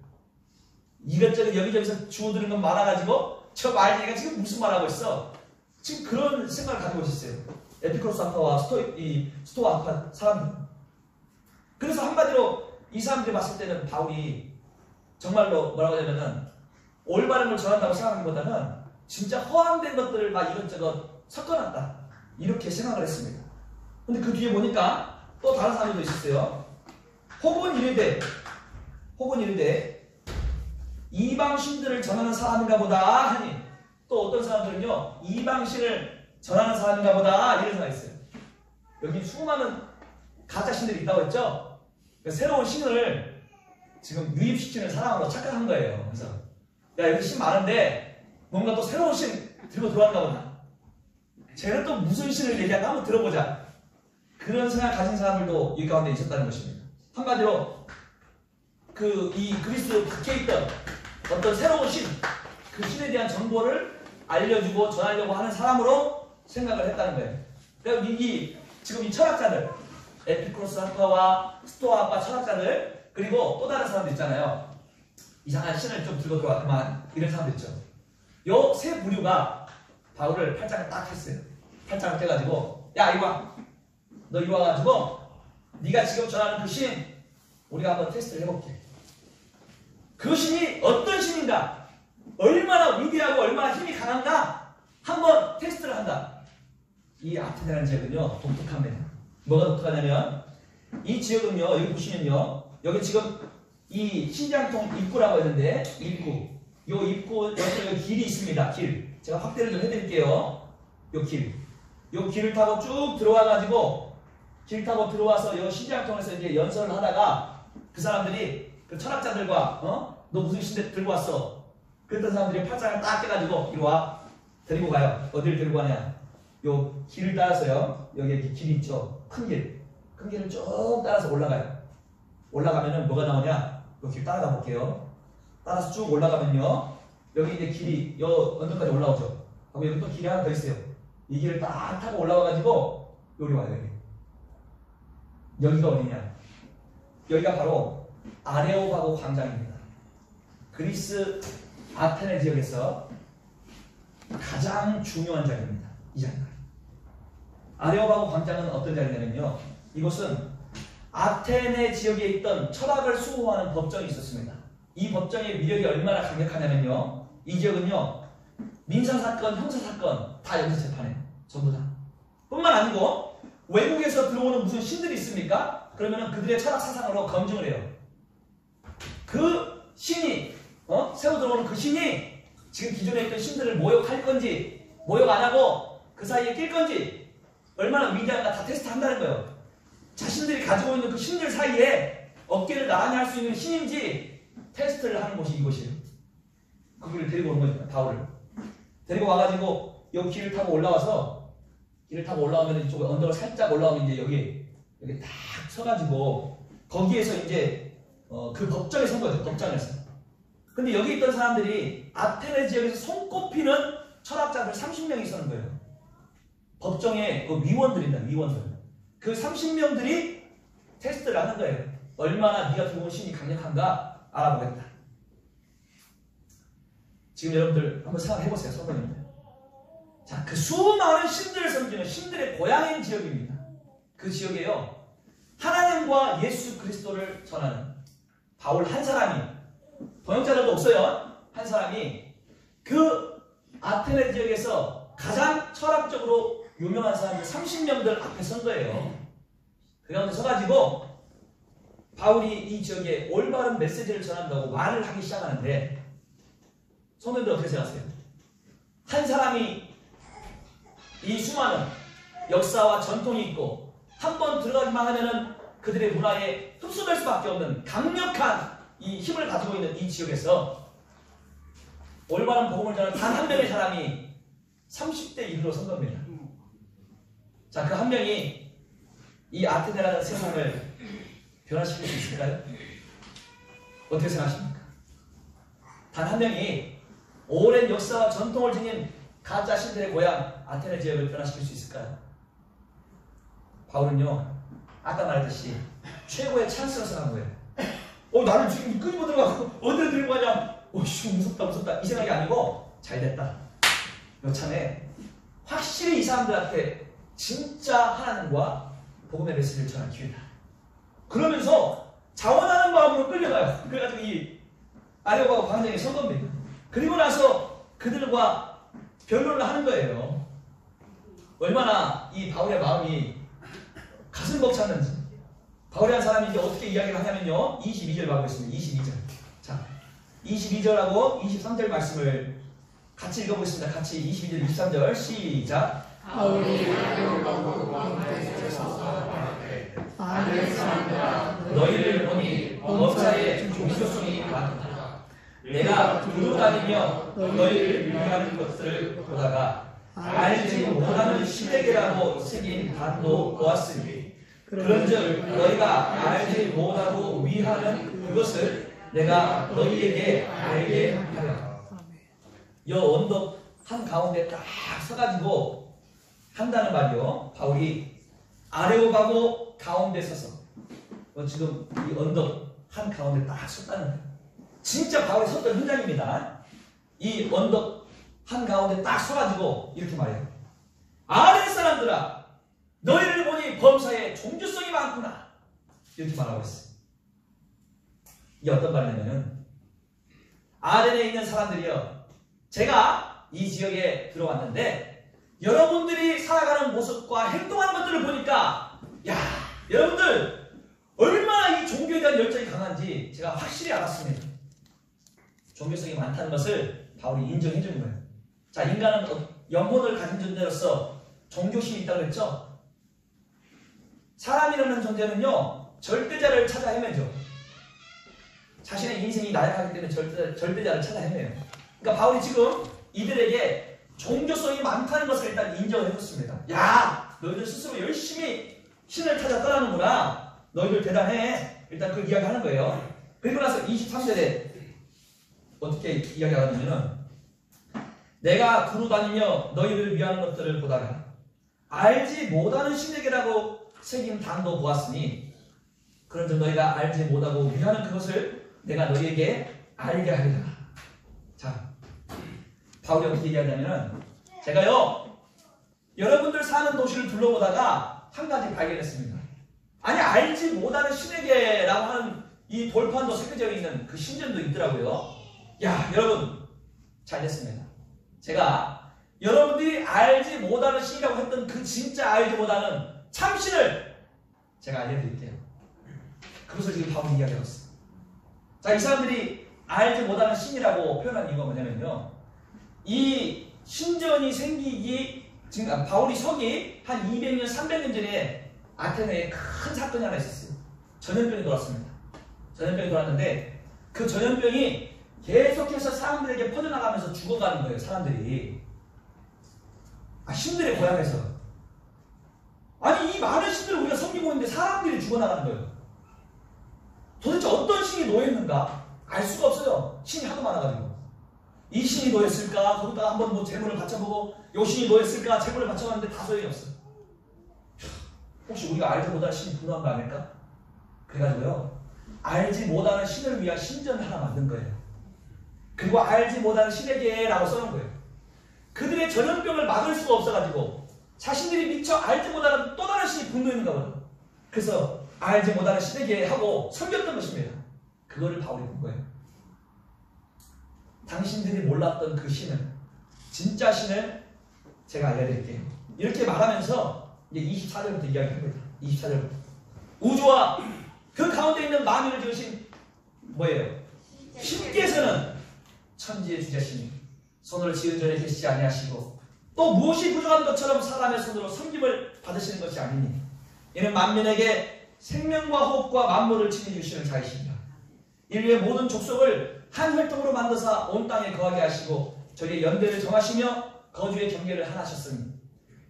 이것저것 여기저기서 주워드는 건 많아가지고 저 말쟁이가 지금 무슨 말하고 있어? 지금 그런 생각을 가지고 있었어요. 에피쿠로스 학파와 스토아 학파 사람들. 그래서 한마디로 이 사람들이 봤을 때는 바울이 정말로 뭐라고 하냐면은 올바른 걸 전한다고 생각하기보다는 진짜 허황된 것들을 막 이것저것 섞어놨다, 이렇게 생각을 했습니다. 근데 그 뒤에 보니까 또 다른 사람들도 있었어요. 혹은 이르되 이방신들을 전하는 사람인가 보다 하니, 또 어떤 사람들은요, 이방신을 전하는 사람인가 보다 이런 생각이 있어요. 여기 수많은 가짜 신들이 있다고 했죠. 그러니까 새로운 신을 지금 유입시키는 사람으로 착각한 거예요. 그래서 야, 여기 신 많은데 뭔가 또 새로운 신 들고 들어왔나 보다, 쟤는 또 무슨 신을 얘기하나 한번 들어보자, 그런 생각 가진 사람들도 이 가운데 있었다는 것입니다. 한마디로 이 그리스 밖에 있던 어떤 새로운 신, 그 신에 대한 정보를 알려주고 전하려고 하는 사람으로 생각을 했다는 거예요. 그러니까 지금 이 철학자들, 에피쿠로스 학파와 스토아 학파 철학자들, 그리고 또 다른 사람들 있잖아요. 이상한 신을 좀 들고 들어왔구만, 이런 사람들 있죠. 요 세 부류가 바울을 팔짱을 딱 했어요. 팔짱을 떼가지고, 야, 이리 와. 너 이리 와가지고 네가 지금 전하는 그 신 우리가 한번 테스트를 해볼게. 그 신이 어떤 신인가, 얼마나 위대하고 얼마나 힘이 강한가 한번 테스트를 한다. 이 아테네라는 지역은요, 독특합니다. 뭐가 독특하냐면, 이 지역은요, 여기 보시면요, 여기 지금 이 신장통 입구라고 했는데, 요 입구 옆에 길이 있습니다. 길, 제가 확대를 좀 해드릴게요. 요 길을 타고 쭉 들어와가지고, 길 타고 들어와서 요 신장통에서 이제 연설을 하다가 그 사람들이, 그 철학자들과 너 무슨 신들 들고 왔어? 그랬던 사람들이 팔짱을 딱 깨가지고 이리 와, 데리고 가요. 어디를 데리고 가냐? 요 길을 따라서요, 여기 길이 있죠. 큰 길을 쭉 따라서 올라가요. 올라가면은 뭐가 나오냐? 요 길 따라가 볼게요. 따라서 쭉 올라가면요, 여기 이제 길이 요 언덕까지 올라오죠. 그리고 여기 또 길이 하나 더 있어요. 이 길을 딱 타고 올라와가지고 여기 와요. 여기가 어디냐? 여기가 바로 아레오바고 광장입니다. 그리스 아테네 지역에서 가장 중요한 자리입니다. 이 자리가. 아레오바고 광장은 어떤 자리냐면요, 이곳은 아테네 지역에 있던 철학을 수호하는 법정이 있었습니다. 이 법정의 위력이 얼마나 강력하냐면요, 이 지역은요, 민사사건, 형사사건 다 여기서 재판해요. 전부 다. 뿐만 아니고 외국에서 들어오는 무슨 신들이 있습니까? 그러면은 그들의 철학 사상으로 검증을 해요. 그 신이, 새로 들어오는 그 신이 지금 기존에 있던 신들을 모욕할 건지, 모욕 안 하고 그 사이에 낄 건지, 얼마나 위대한가 다 테스트 한다는 거예요. 자신들이 가지고 있는 그 신들 사이에 어깨를 나란히 할 수 있는 신인지 테스트를 하는 곳이 이곳이에요. 거기를 데리고 오는 거죠. 바울을 데리고 와가지고 이 길을 타고 올라와서, 길을 타고 올라오면 이쪽 언덕을 살짝 올라오면 이제 여기 딱 서가지고 거기에서 이제 그 법정에 선 거죠. 법정에서 근데 여기 있던 사람들이 아테네 지역에서 손꼽히는 철학자들 30명이 있었는 거예요. 법정의 그 위원들입니다. 위원들. 그 30명들이 테스트를 하는 거예요. 얼마나 네가 들고 온 신이 강력한가 알아보겠다. 지금 여러분들 한번 생각해보세요. 성도님들. 자, 그 수많은 신들을 섬기는 신들의 고향인 지역입니다. 그 지역에요. 하나님과 예수 그리스도를 전하는 바울 한 사람이, 번역자들도 없어요. 한 사람이 그 아테네 지역에서 가장 철학적으로 유명한 사람들 30명들 앞에 선 거예요. 그 가운데 서가지고 바울이 이 지역에 올바른 메시지를 전한다고 말을 하기 시작하는데, 성도님들 어떻게 생각하세요? 한 사람이 이 수많은 역사와 전통이 있고 한 번 들어가기만 하면은 그들의 문화에 흡수될 수밖에 없는 강력한 이 힘을 가지고 있는 이 지역에서 올바른 복음을 전하는 단 한 명의 사람이 30대 1로 선 겁니다. 자, 그 한 명이 이 아테네라는 세상을 변화시킬 수 있을까요? 어떻게 생각하십니까? 단 한 명이 오랜 역사와 전통을 지닌 가짜 신들의 고향 아테네 지역을 변화시킬 수 있을까요? 바울은요, 아까 말했듯이 최고의 찬스를 생각한 거예요. 나를 지금 끊이고 들어가고 어디를 들고 가냐? 무섭다 이 생각이 아니고 잘됐다. 요참에 확실히 이 사람들한테 진짜 하나님과 복음의 메시지를 전할 기회다. 그러면서 자원하는 마음으로 끌려가요. 그래가지고 이 아레오바고 광장에 선 겁니다. 그리고 나서 그들과 변론을 하는 거예요. 얼마나 이 바울의 마음이 가슴 벅찼는지. 바울이 한 사람이 이제 어떻게 이야기를 하냐면요, 22절 가보겠습니다. 22절. 자, 22절하고 23절 말씀을 같이 읽어보겠습니다. 같이 22절, 23절 시작. 바울이 너희를 보니 범사에 종교성이 많다. 내가 두루 다니며 너희를 위하는 것을 보다가 알지 못하는 시대계라고 새긴 단도 보았으니, 그런즉 너희가 알지 못하고 위하는 그것을 내가 너희에게 알게 하려. 이 언덕 한가운데 딱 서가지고 한다는 말이요. 바울이 아레오바고 가운데 서서 지금 이 언덕 한가운데 딱 섰다는 거예요. 진짜 바울이 섰던 현장입니다. 이 언덕 한가운데 딱 서가지고 이렇게 말해요. 아레 사람들아, 너희를 보니 범사에 종교성이 많구나. 이렇게 말하고 있어요. 이게 어떤 말이냐면은, 아덴에 있는 사람들이요, 제가 이 지역에 들어왔는데 여러분들이 살아가는 모습과 행동하는 것들을 보니까, 야, 여러분들 얼마나 이 종교에 대한 열정이 강한지 제가 확실히 알았습니다. 종교성이 많다는 것을 바울이 인정해 주는 거예요. 자, 인간은 영혼을 가진 존재로서 종교심이 있다고 했죠? 사람이라는 존재는요, 절대자를 찾아 헤매죠. 자신의 인생이 나약하기 때문에 절대자를 찾아 헤매요. 그러니까 바울이 지금 이들에게 종교성이 많다는 것을 일단 인정을 해줬습니다. 야, 너희들 스스로 열심히 신을 찾아 떠나는구나. 너희들 대단해. 일단 그 이야기 하는 거예요. 그리고 나서 23절에 어떻게 이야기하냐면은, 내가 두루 다니며 너희를 위하는 것들을 보다가 알지 못하는 신에게라고 새긴 단도 보았으니, 그런즉 너희가 알지 못하고 위하는 그것을 내가 너희에게 알게 하리라. 자, 바울이 어떻게 얘기하냐면은, 제가요, 여러분들 사는 도시를 둘러보다가 한 가지 발견했습니다. 아니, 알지 못하는 신에게라고 하는 이 돌판도 새겨져 있는 그 신전도 있더라고요. 야, 여러분, 잘 됐습니다. 제가 여러분들이 알지 못하는 신이라고 했던 그 진짜 알지 못하는 참신을 제가 알려드릴게요. 그것을 지금 바울이 이야기하고 있어요. 자, 이 사람들이 알지 못하는 신이라고 표현한 이유가 뭐냐면요, 이 신전이 생기기 지금 바울이 서기 한 200년, 300년 전에 아테네에 큰 사건이 하나 있었어요. 전염병이 돌았습니다. 전염병이 돌았는데 그 전염병이 계속해서 사람들에게 퍼져나가면서 죽어가는 거예요. 사람들이. 신들의 고향에서. 아니, 이 많은 신들을 우리가 섬기고 있는데 사람들이 죽어나가는 거예요. 도대체 어떤 신이 놓였는가? 알 수가 없어요. 신이 하도 많아가지고. 이 신이 뭐였을까? 거기다가 한번 뭐 제문을 받쳐보고 요 신이 뭐였을까? 제문을 받쳐봤는데 다 소용이 없어. 혹시 우리가 알지 못하는 신이 분노한 거 아닐까? 그래가지고요, 알지 못하는 신을 위한 신전을 하나 만든 거예요. 그리고 알지 못하는 신에게 라고 써놓은 거예요. 그들의 전염병을 막을 수가 없어가지고 자신들이 미처 알지 못하는 또 다른 신이 분노했는가 보다. 그래서 알지 못하는 신에게 하고 섬겼던 것입니다. 그거를 바울이 본 거예요. 당신들이 몰랐던 그 신은, 진짜 신을 제가 알려드릴게요. 이렇게 말하면서 이제 24절부터 이야기합니다. 24절부터. 우주와 그 가운데 있는 만유를 지으신 뭐예요? 신께서는 천지의 주자시니 손으로 지은 전에 계시지 아니하시고 또 무엇이 부족한 것처럼 사람의 손으로 섬김을 받으시는 것이 아니니 이는 만민에게 생명과 호흡과 만물을 지니주시는 자이십니다. 인류의 모든 족속을 한 혈통으로 만드사 온 땅에 거하게 하시고 저희의 연대를 정하시며 거주의 경계를 하나셨으니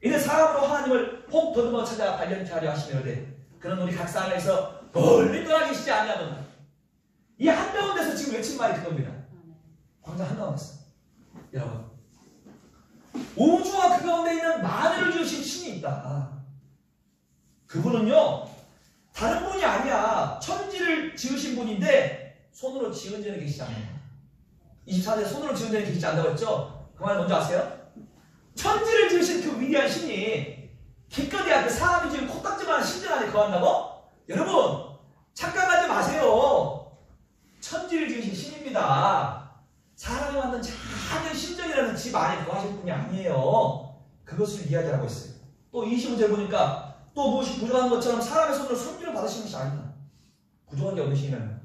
이는 사람으로 하나님을 혹 더듬어 찾아 발견케 하려 하시며되 그는 우리 각 사람에서 멀리 떠나 계시지 아니하도다. 이 한가운데서 지금 외친 말이 그겁니다. 광장 한가운데서. 여러분, 우주와 그 가운데 있는 만유를 지으신 신이 있다. 그분은요, 다른 분이 아니야. 천지를 지으신 분인데 손으로 지은 전에 계시지 않아요. 24절에 손으로 지은 전에 계시지 않다고 했죠? 그 말 먼저 아세요? 천지를 지으신 그 위대한 신이 기껏해야 그 사람이 지금 코딱지만한 신전 안에 거한다고? 여러분, 착각하지 마세요. 천지를 지으신 신입니다. 사람이 만든 작은 신전이라는 집 안에 거하실 분이 아니에요. 그것을 이야기하고 있어요. 또 25절 보니까 또 무엇이 부족한 것처럼 사람의 손으로 섬기를 받으시는 것이 아니다. 부족한 게 없는 신이면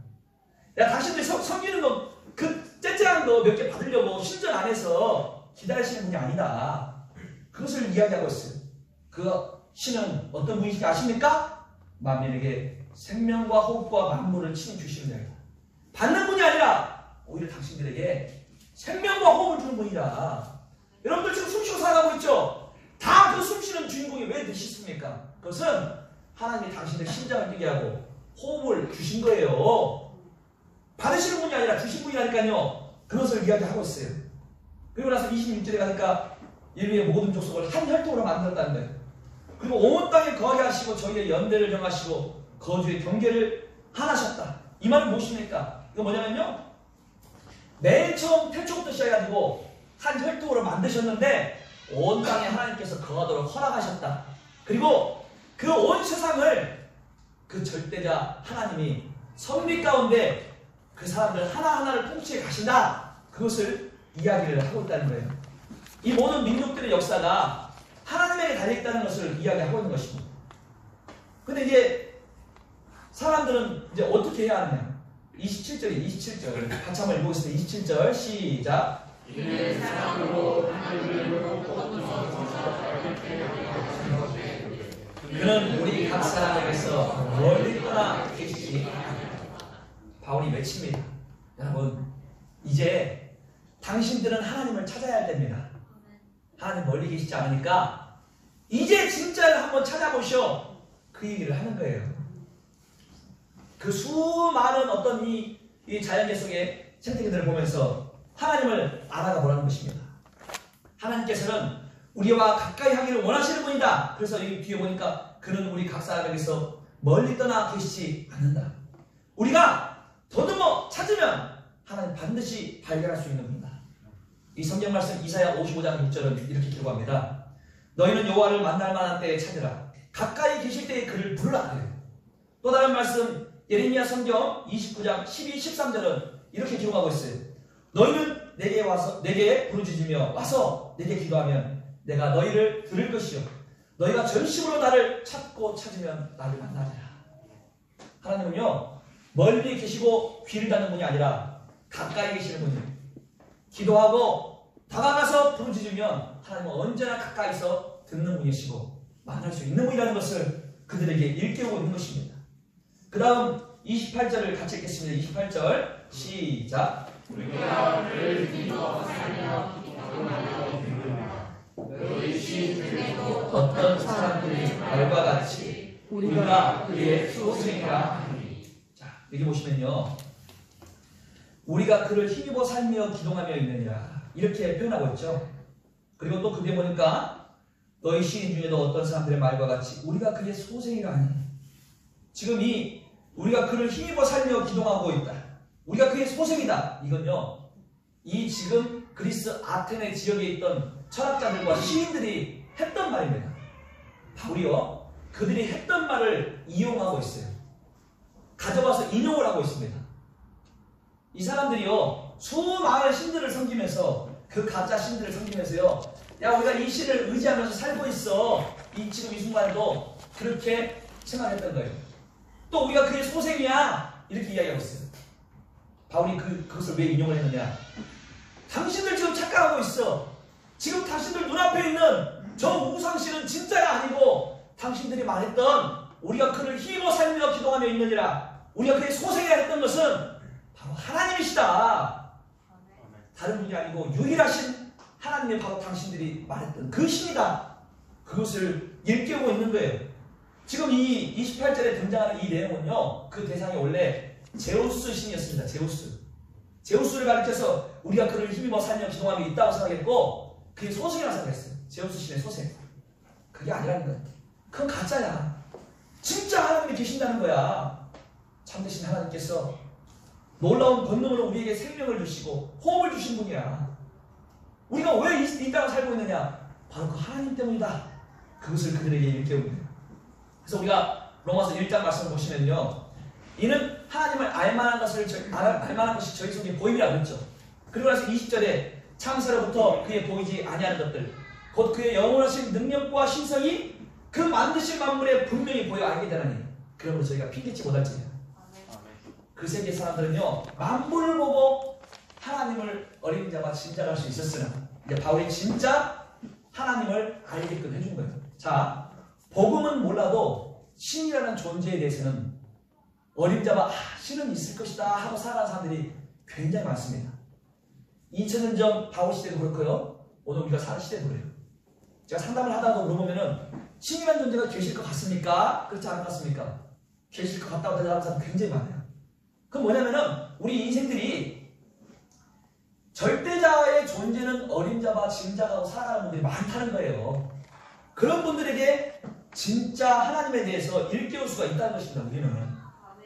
야, 당신들이 섬기는 거, 그 째째한 거 몇 개 받으려고 신전 안에서 기다리시는 분이 아니다. 그것을 이야기하고 있어요. 그 신은 어떤 분이신지 아십니까? 만민에게 생명과 호흡과 만물을 친히 주시는 자이다. 받는 분이 아니라 오히려 당신들에게 생명과 호흡을 주는 분이다. 여러분들 지금 숨쉬고 살아가고 있죠? 다 그 숨쉬는 주인공이 왜 되셨습니까? 그것은 하나님이 당신의 심장을 뛰게 하고 호흡을 주신 거예요. 받으시는 분이 아니라 주신 분이라니까요. 그것을 이야기하고 있어요. 그리고 나서 26절에 가니까 인류의 모든 족속을 한 혈통으로 만들었다는 거예요. 그리고 온 땅에 거하게 하시고 저희의 연대를 정하시고 거주의 경계를 하나셨다. 이 말은 무엇입니까? 이거 뭐냐면요, 맨 처음 태초부터 시작해가지고 한 혈통으로 만드셨는데 온 땅에 하나님께서 거하도록 허락하셨다. 그리고 그 온 세상을 그 절대자 하나님이 섭리 가운데 그 사람들 하나하나를 통치해 가신다. 그것을 이야기를 하고 있다는 거예요. 이 모든 민족들의 역사가 하나님에게 달려있다는 것을 이야기하고 있는 것입니다. 근데 이제 사람들은 이제 어떻게 해야 하느냐? 27절 같이 한번 읽어보겠습니다. 27절 시작. 이는 사랑으로 하나님을 그는 우리 각 사람에게서 멀리 떠나 계시지. 바울이 외칩니다. 여러분, 이제 당신들은 하나님을 찾아야 할 때입니다. 하나님 멀리 계시지 않으니까 이제 진짜를 한번 찾아보시오. 그 얘기를 하는 거예요. 그 수많은 어떤 이 자연계 속의 생태계들을 보면서 하나님을 알아가 보라는 것입니다. 하나님께서는 우리와 가까이 하기를 원하시는 분이다. 그래서 여기 뒤에 보니까 그는 우리 각 사람에게서 멀리 떠나 계시지 않는다. 우리가 더듬어 찾으면 하나님 반드시 발견할 수 있는 분이다. 이 성경 말씀 이사야 55장 6절은 이렇게 기록합니다. 너희는 여호와를 만날 만한 때에 찾으라. 가까이 계실 때에 그를 부르라. 그래요. 또 다른 말씀 예레미야 성경 29장 12, 13절은 이렇게 기록하고 있어요. 너희는 내게 부르짖으며 와서 내게 기도하면 내가 너희를 들을 것이요 너희가 전심으로 나를 찾고 찾으면 나를 만나리라. 하나님은요, 멀리 계시고 귀를 닫는 분이 아니라 가까이 계시는 분이에요. 기도하고 다가가서 부르짖으면 하나님은 언제나 가까이서 듣는 분이시고 만날 수 있는 분이라는 것을 그들에게 일깨우고 있는 것입니다. 그 다음 28절을 같이 읽겠습니다. 28절 시작. 우리가 그를 믿어 살며 너희 신 중에도 어떤 사람들이 말과 같이 우리가 그의 수호생이라 하니. 자, 여기 보시면요, 우리가 그를 힘입어 살며 기동하며 있느니라. 이렇게 표현하고 있죠. 그리고 또 그게 보니까 너희 시인 중에도 어떤 사람들의 말과 같이 우리가 그의 소생이라 하니, 지금 이 우리가 그를 힘입어 살며 기동하고 있다, 우리가 그의 소생이다, 이건요 이 지금 그리스 아테네 지역에 있던 철학자들과 시인들이 했던 말입니다. 바울이요 그들이 했던 말을 이용하고 있어요. 가져와서 인용을 하고 있습니다. 이 사람들이요 수많은 신들을 섬기면서, 그 가짜 신들을 섬기면서요, 야 우리가 이 신을 의지하면서 살고 있어, 이 지금 이 순간에도 그렇게 생각했던 거예요. 또 우리가 그의 소생이야, 이렇게 이야기하고 있어요. 바울이 그것을 왜 인용을 했느냐, 당신들 지금 착각하고 있어. 지금 당신들 눈앞에 있는 저 우상신은 진짜가 아니고, 당신들이 말했던 우리가 그를 힘입어 살며 기동하며 있느니라, 우리가 그의 소생이라 했던 것은 바로 하나님이시다. 다른 분이 아니고 유일하신 하나님의 바로 당신들이 말했던 그 신이다. 그것을 일깨우고 있는 거예요. 지금 이 28절에 등장하는 이 내용은요, 그 대상이 원래 제우스 신이었습니다. 제우스를 가리켜서 우리가 그를 힘입어 살며 기동하며 있다고 생각했고, 그게 소생이라고 생각했어요. 제우스 신의 소생. 그게 아니라는 거예요. 그건 가짜야. 진짜 하나님이 계신다는 거야. 참되신 하나님께서 놀라운 권능으로 우리에게 생명을 주시고 호흡을 주신 분이야. 우리가 왜 이 땅을 살고 있느냐, 바로 그 하나님 때문이다. 그것을 그들에게 일깨우는 거예요. 그래서 우리가 로마서 1장 말씀을 보시면요, 이는 하나님을 알만한 것이 저희 속에 보임이라 그랬죠. 그리고 나서 20절에 창세로부터 그의 보이지 아니하는 것들, 곧 그의 영원하신 능력과 신성이 그 만드신 만물에 분명히 보여 알게 되나니, 그러므로 저희가 핑계치 못할지니라. 그 세계 사람들은요 만물을 보고 하나님을 어림잡아 짐작할 수 있었으나, 이제 바울이 진짜 하나님을 알게끔 해준 거예요. 자, 복음은 몰라도 신이라는 존재에 대해서는 어림잡아 신은 있을 것이다 하고 살아가는 사람들이 굉장히 많습니다. 2000년 전 바울 시대도 그렇고요, 오늘 우리가 사는 시대도 그래요. 제가 상담을 하다가 물어보면은 신이라는 존재가 계실 것 같습니까? 그렇지 않을 것 같습니까? 계실 것 같다고 대답하는 사람 굉장히 많아요. 그건 뭐냐면은 우리 인생들이 절대자의 존재는 어림잡아 짐작하고 살아가는 분들이 많다는 거예요. 그런 분들에게 진짜 하나님에 대해서 일깨울 수가 있다는 것입니다. 우리는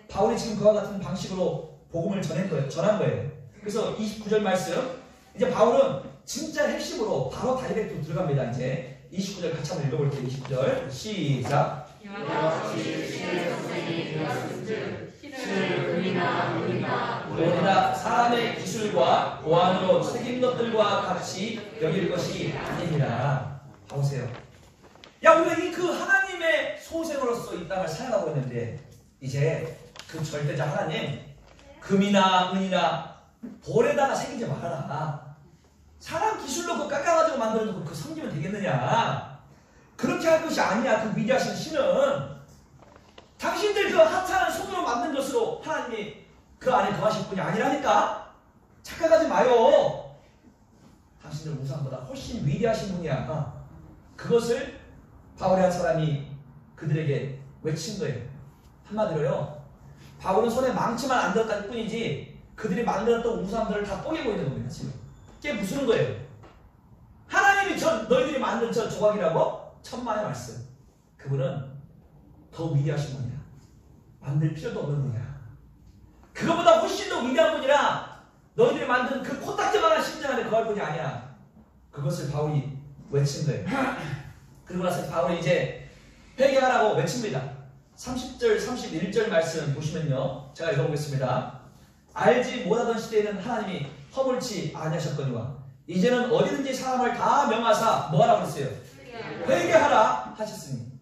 바울이 지금 그와 같은 방식으로 복음을 전한 거예요. 그래서 29절 말씀, 이제 바울은 진짜 핵심으로 바로 다이렉트로 들어갑니다. 이제 29절 같이 한번 읽어볼게요. 29절 시작. 오니나 사람의 기술과 고안으로 새긴 것들과 같이 여길 것이 아니니라. 보세요. 야, 우리가 그 하나님의 소생으로서 이 땅을 살아가고 있는데, 이제 그 절대자 하나님, 금이나 은이나 돌에다가 새기지 말아라. 사람 기술로 그 깎아가지고 만들어놓고 그 섬기면 되겠느냐. 그렇게 할 것이 아니야. 그 위대하신 신은 당신들 그 하찮은 손으로 만든 것으로 하나님이 그 안에 거하실 분이 아니라니까. 착각하지 마요. 당신들 우상보다 훨씬 위대하신 분이야. 그것을 바울의 한 사람이 그들에게 외친 거예요. 한마디로요, 바울은 손에 망치만 안 들었다는 뿐이지 그들이 만들었던 우상들을 다 뽀개고 있는 겁니다. 지금 그게 무슨 거예요? 하나님이 너희들이 만든 저 조각이라고? 천만의 말씀. 그분은 더 위대하신 분이야. 만들 필요도 없는 분이야. 그거보다 훨씬 더 위대한 분이라 너희들이 만든 그 코딱지만한 심장 안에 거할 분이 아니야. 그것을 바울이 외친 거예요. 그리고 나서 바울이 이제 회개하라고 외칩니다. 30절, 31절 말씀 보시면요, 제가 읽어보겠습니다. 알지 못하던 시대에는 하나님이 허물치 아니하셨거니와 이제는 어디든지 사람을 다 명하사 뭐하라고 그랬어요? 회개하라 하셨으니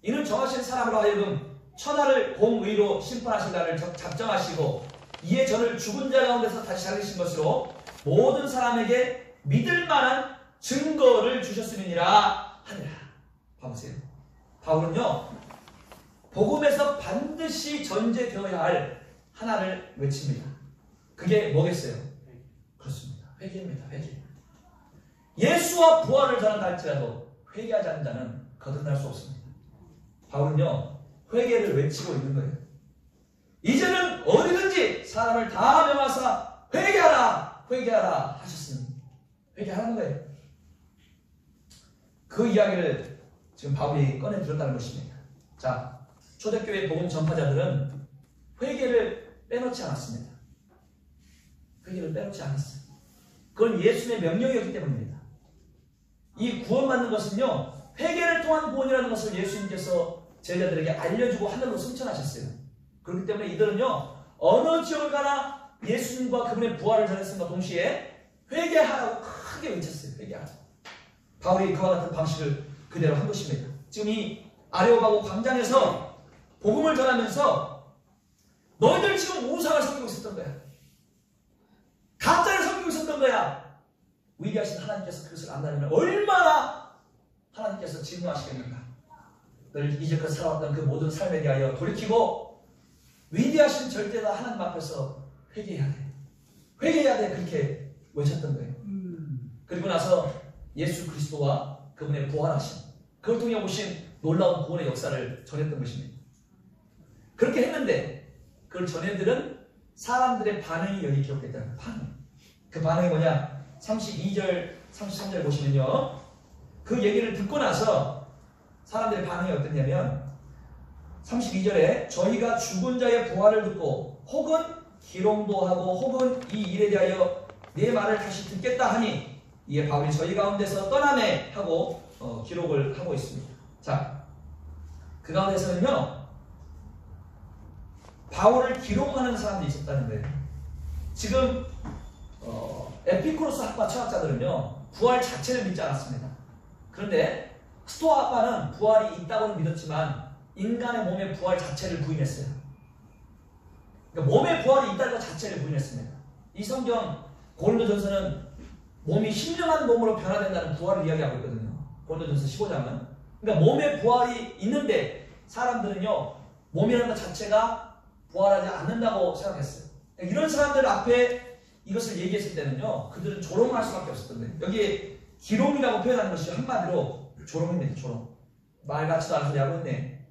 이는 정하신 사람으로 하여금 천하를 공의로 심판하실 날을 작정하시고 이에 저를 죽은 자 가운데서 다시 살리신 것으로 모든 사람에게 믿을 만한 증거를 주셨음이니라 하니라. 봐보세요. 바울은요, 복음에서 반드시 전제되어야 할 하나를 외칩니다. 그게 뭐겠어요? 그렇습니다. 회개입니다. 회개. 예수와 부활을 전한다 할지라도 회개하지 않는 자는 거듭날 수 없습니다. 바울은요, 회개를 외치고 있는 거예요. 이제는 어디든지 사람을 다 명하사 회개하라, 회개하라 하셨으니 회개하라는 거예요. 그 이야기를 지금 바울이 꺼내 들었다는 것입니다. 자, 초대교회 복음 전파자들은 회개를 빼놓지 않았습니다. 회개를 빼놓지 않았어요. 그건 예수님의 명령이었기 때문입니다. 이 구원받는 것은요, 회개를 통한 구원이라는 것을 예수님께서 제자들에게 알려주고 하늘로 승천하셨어요. 그렇기 때문에 이들은요, 어느 지역을 가나 예수님과 그분의 부활을 전했음과 동시에 회개하라고 크게 외쳤어요. 회개하라. 바울이 그와 같은 방식을 그대로 한 것입니다. 지금 이 아레오바고 광장에서 복음을 전하면서 너희들 지금 우상을 섬기고 있었던 거야. 가짜를 섬기고 있었던 거야. 위대하신 하나님께서 그것을 안다면 얼마나 하나님께서 진노하시겠는가. 늘 이제껏 살아왔던 그 모든 삶에 대하여 돌이키고 위대하신 절대다 하나님 앞에서 회개해야 돼. 회개해야 돼. 그렇게 외쳤던 거예요. 그리고 나서 예수 그리스도와 그분의 부활하심, 그걸 통해 오신 놀라운 구원의 역사를 전했던 것입니다. 그렇게 했는데 그걸 전해들은 사람들의 반응이 여기 기록됐다는 반응. 그 반응이 뭐냐? 32절, 33절 보시면요. 그 얘기를 듣고 나서 사람들의 반응이 어땠냐면 32절에 저희가 죽은 자의 부활을 듣고 혹은 기롱도 하고 혹은 이 일에 대하여 내 말을 다시 듣겠다 하니 이에 바울이 저희 가운데서 떠나네 하고 기록을 하고 있습니다. 자, 그 가운데서는요, 바울을 기록하는 사람들이 있었다는 거예요. 지금 에피쿠로스 학파 철학자들은요, 부활 자체를 믿지 않았습니다. 그런데 스토아 학파는 부활이 있다고는 믿었지만 인간의 몸의 부활 자체를 부인했어요. 그러니까 몸의 부활이 있다는 것 자체를 부인했습니다. 이 성경 고린도전서는 몸이 신령한 몸으로 변화된다는 부활을 이야기하고 있거든요. 고린도전서 15장은. 그러니까 몸의 부활이 있는데 사람들은요, 몸이라는 것 자체가 부활하지 않는다고 생각했어요. 이런 사람들 앞에 이것을 얘기했을 때는요, 그들은 조롱할 수밖에 없었던 거예요. 여기에 기롱이라고 표현하는 것이 한마디로 조롱입니다. 조롱. 말 같지도 않은 소리 하고 있네.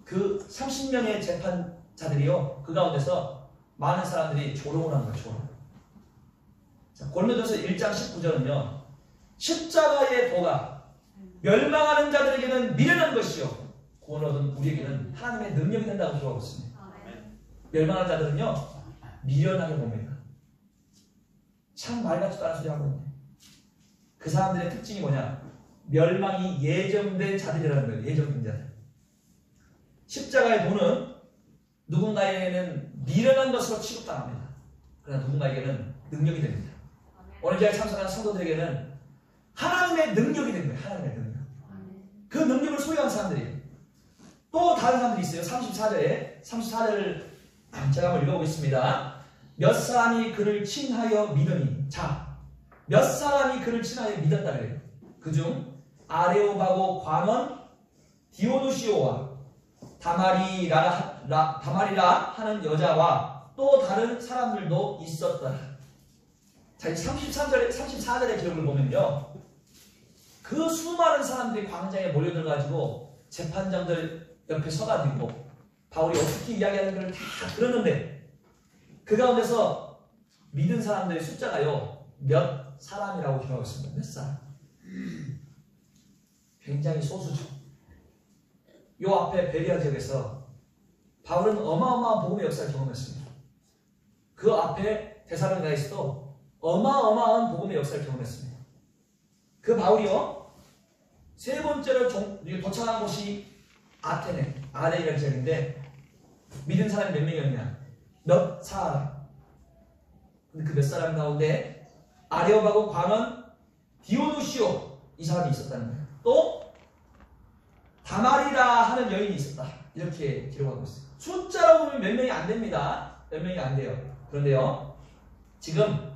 그 30명의 재판자들이요, 그 가운데서 많은 사람들이 조롱을 하는 거예요. 조롱. 자, 고린도전서 1장 19절은요, 십자가의 도가 멸망하는 자들에게는 미련한 것이요 구원 얻은 우리에게는 하나님의 능력이 된다고 기록하고 있습니다. 멸망하는 자들은요, 미련하게 봅니다. 참 말 같지도 않은 소리 하고 있네. 그 사람들의 특징이 뭐냐? 멸망이 예정된 자들이라는 거예요. 예정된 자들. 십자가의 도는 누군가에게는 미련한 것으로 취급당합니다. 그러나 누군가에게는 능력이 됩니다. 오늘 자리에 참석한 성도들에게는 하나님의 능력이 된 거예요. 하나님의 능력. 그 능력을 소유한 사람들이에요. 또 다른 사람들이 있어요. 34절을 제가 한번 읽어보겠습니다. 몇 사람이 그를 친하여 믿으니. 자, 몇 사람이 그를 친하여 믿었다 그래요. 그중 아레오바고 관원 디오누시오와 다마리라 하는 여자와 또 다른 사람들도 있었더라. 자, 이 34절의 기록을 보면요, 그 수많은 사람들이 광장에 몰려들어가지고 재판장들 옆에 서가지고 바울이 어떻게 이야기하는 걸 다 들었는데 그 가운데서 믿은 사람들의 숫자가요, 몇 사람이라고 기록하고 있습니다. 몇 사람. 굉장히 소수죠. 요 앞에 베리아 지역에서 바울은 어마어마한 복음의 역사를 경험했습니다. 그 앞에 데살로니가에서도 어마어마한 복음의 역사를 경험했습니다. 그 바울이요, 세 번째로 도착한 곳이 아테네이라는 지역인데 믿은 사람이 몇 명이었냐? 몇 사람. 근데 그 몇 사람 가운데 아레오바고 관원 디오누시오 이 사람이 있었다는 거예요. 또 다마리라 하는 여인이 있었다. 이렇게 기록하고 있어요. 숫자로 보면 몇 명이 안 됩니다. 몇 명이 안 돼요. 그런데요, 지금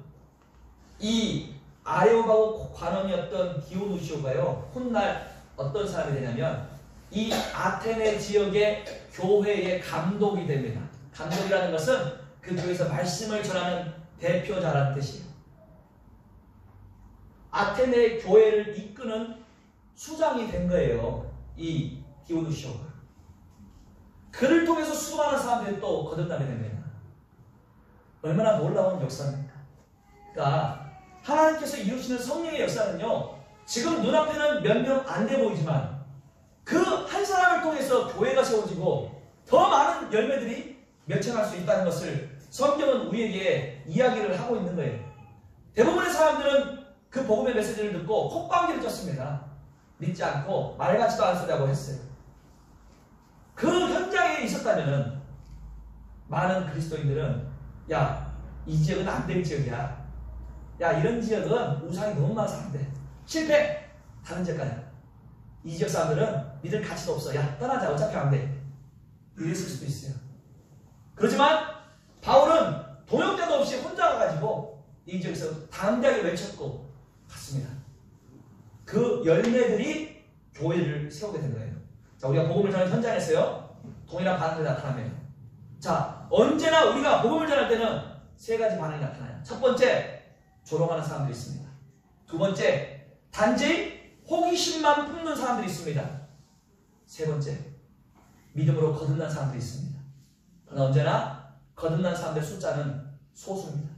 이 아레오바고 관원이었던 디오누시오가요, 훗날 어떤 사람이 되냐면 이 아테네 지역의 교회의 감독이 됩니다. 감독이라는 것은 그 교회에서 말씀을 전하는 대표자라는 뜻이에요. 아테네 교회를 이끄는 수장이 된 거예요. 이 디오누시오가. 그를 통해서 수많은 사람들이 또 거듭나게 됩니다. 얼마나 놀라운 역사입니까? 그러니까 하나님께서 이루시는 성령의 역사는요, 지금 눈앞에는 몇 명 안 돼 보이지만 그 한 사람을 통해서 교회가 세워지고 더 많은 열매들이 맺혀날 수 있다는 것을 성경은 우리에게 이야기를 하고 있는 거예요. 대부분의 사람들은 그 복음의 메시지를 듣고 콧방귀를 쪘습니다. 믿지 않고 말 같지도 않은 소리라고 했어요. 그 현장에 있었다면 많은 그리스도인들은 야, 이 지역은 안 될 지역이야. 야, 이런 지역은 우상이 너무 많아서 안 돼. 실패! 다른 지역 가자. 이 지역 사람들은 믿을 가치도 없어. 야, 떠나자. 어차피 안 돼. 이랬을 수도 있어요. 그렇지만 바울은 동역자도 없이 혼자 가가지고 이 지역에서 담대하게 외쳤고 갔습니다. 그 열매들이 교회를 세우게 된 거예요. 자, 우리가 복음을 전하는 현장에서요, 동일한 반응이 나타나면, 자, 언제나 우리가 복음을 전할 때는 세 가지 반응이 나타나요. 첫 번째, 조롱하는 사람들이 있습니다. 두 번째, 단지 호기심만 품는 사람들이 있습니다. 세 번째, 믿음으로 거듭난 사람들이 있습니다. 그러나 언제나 거듭난 사람들의 숫자는 소수입니다.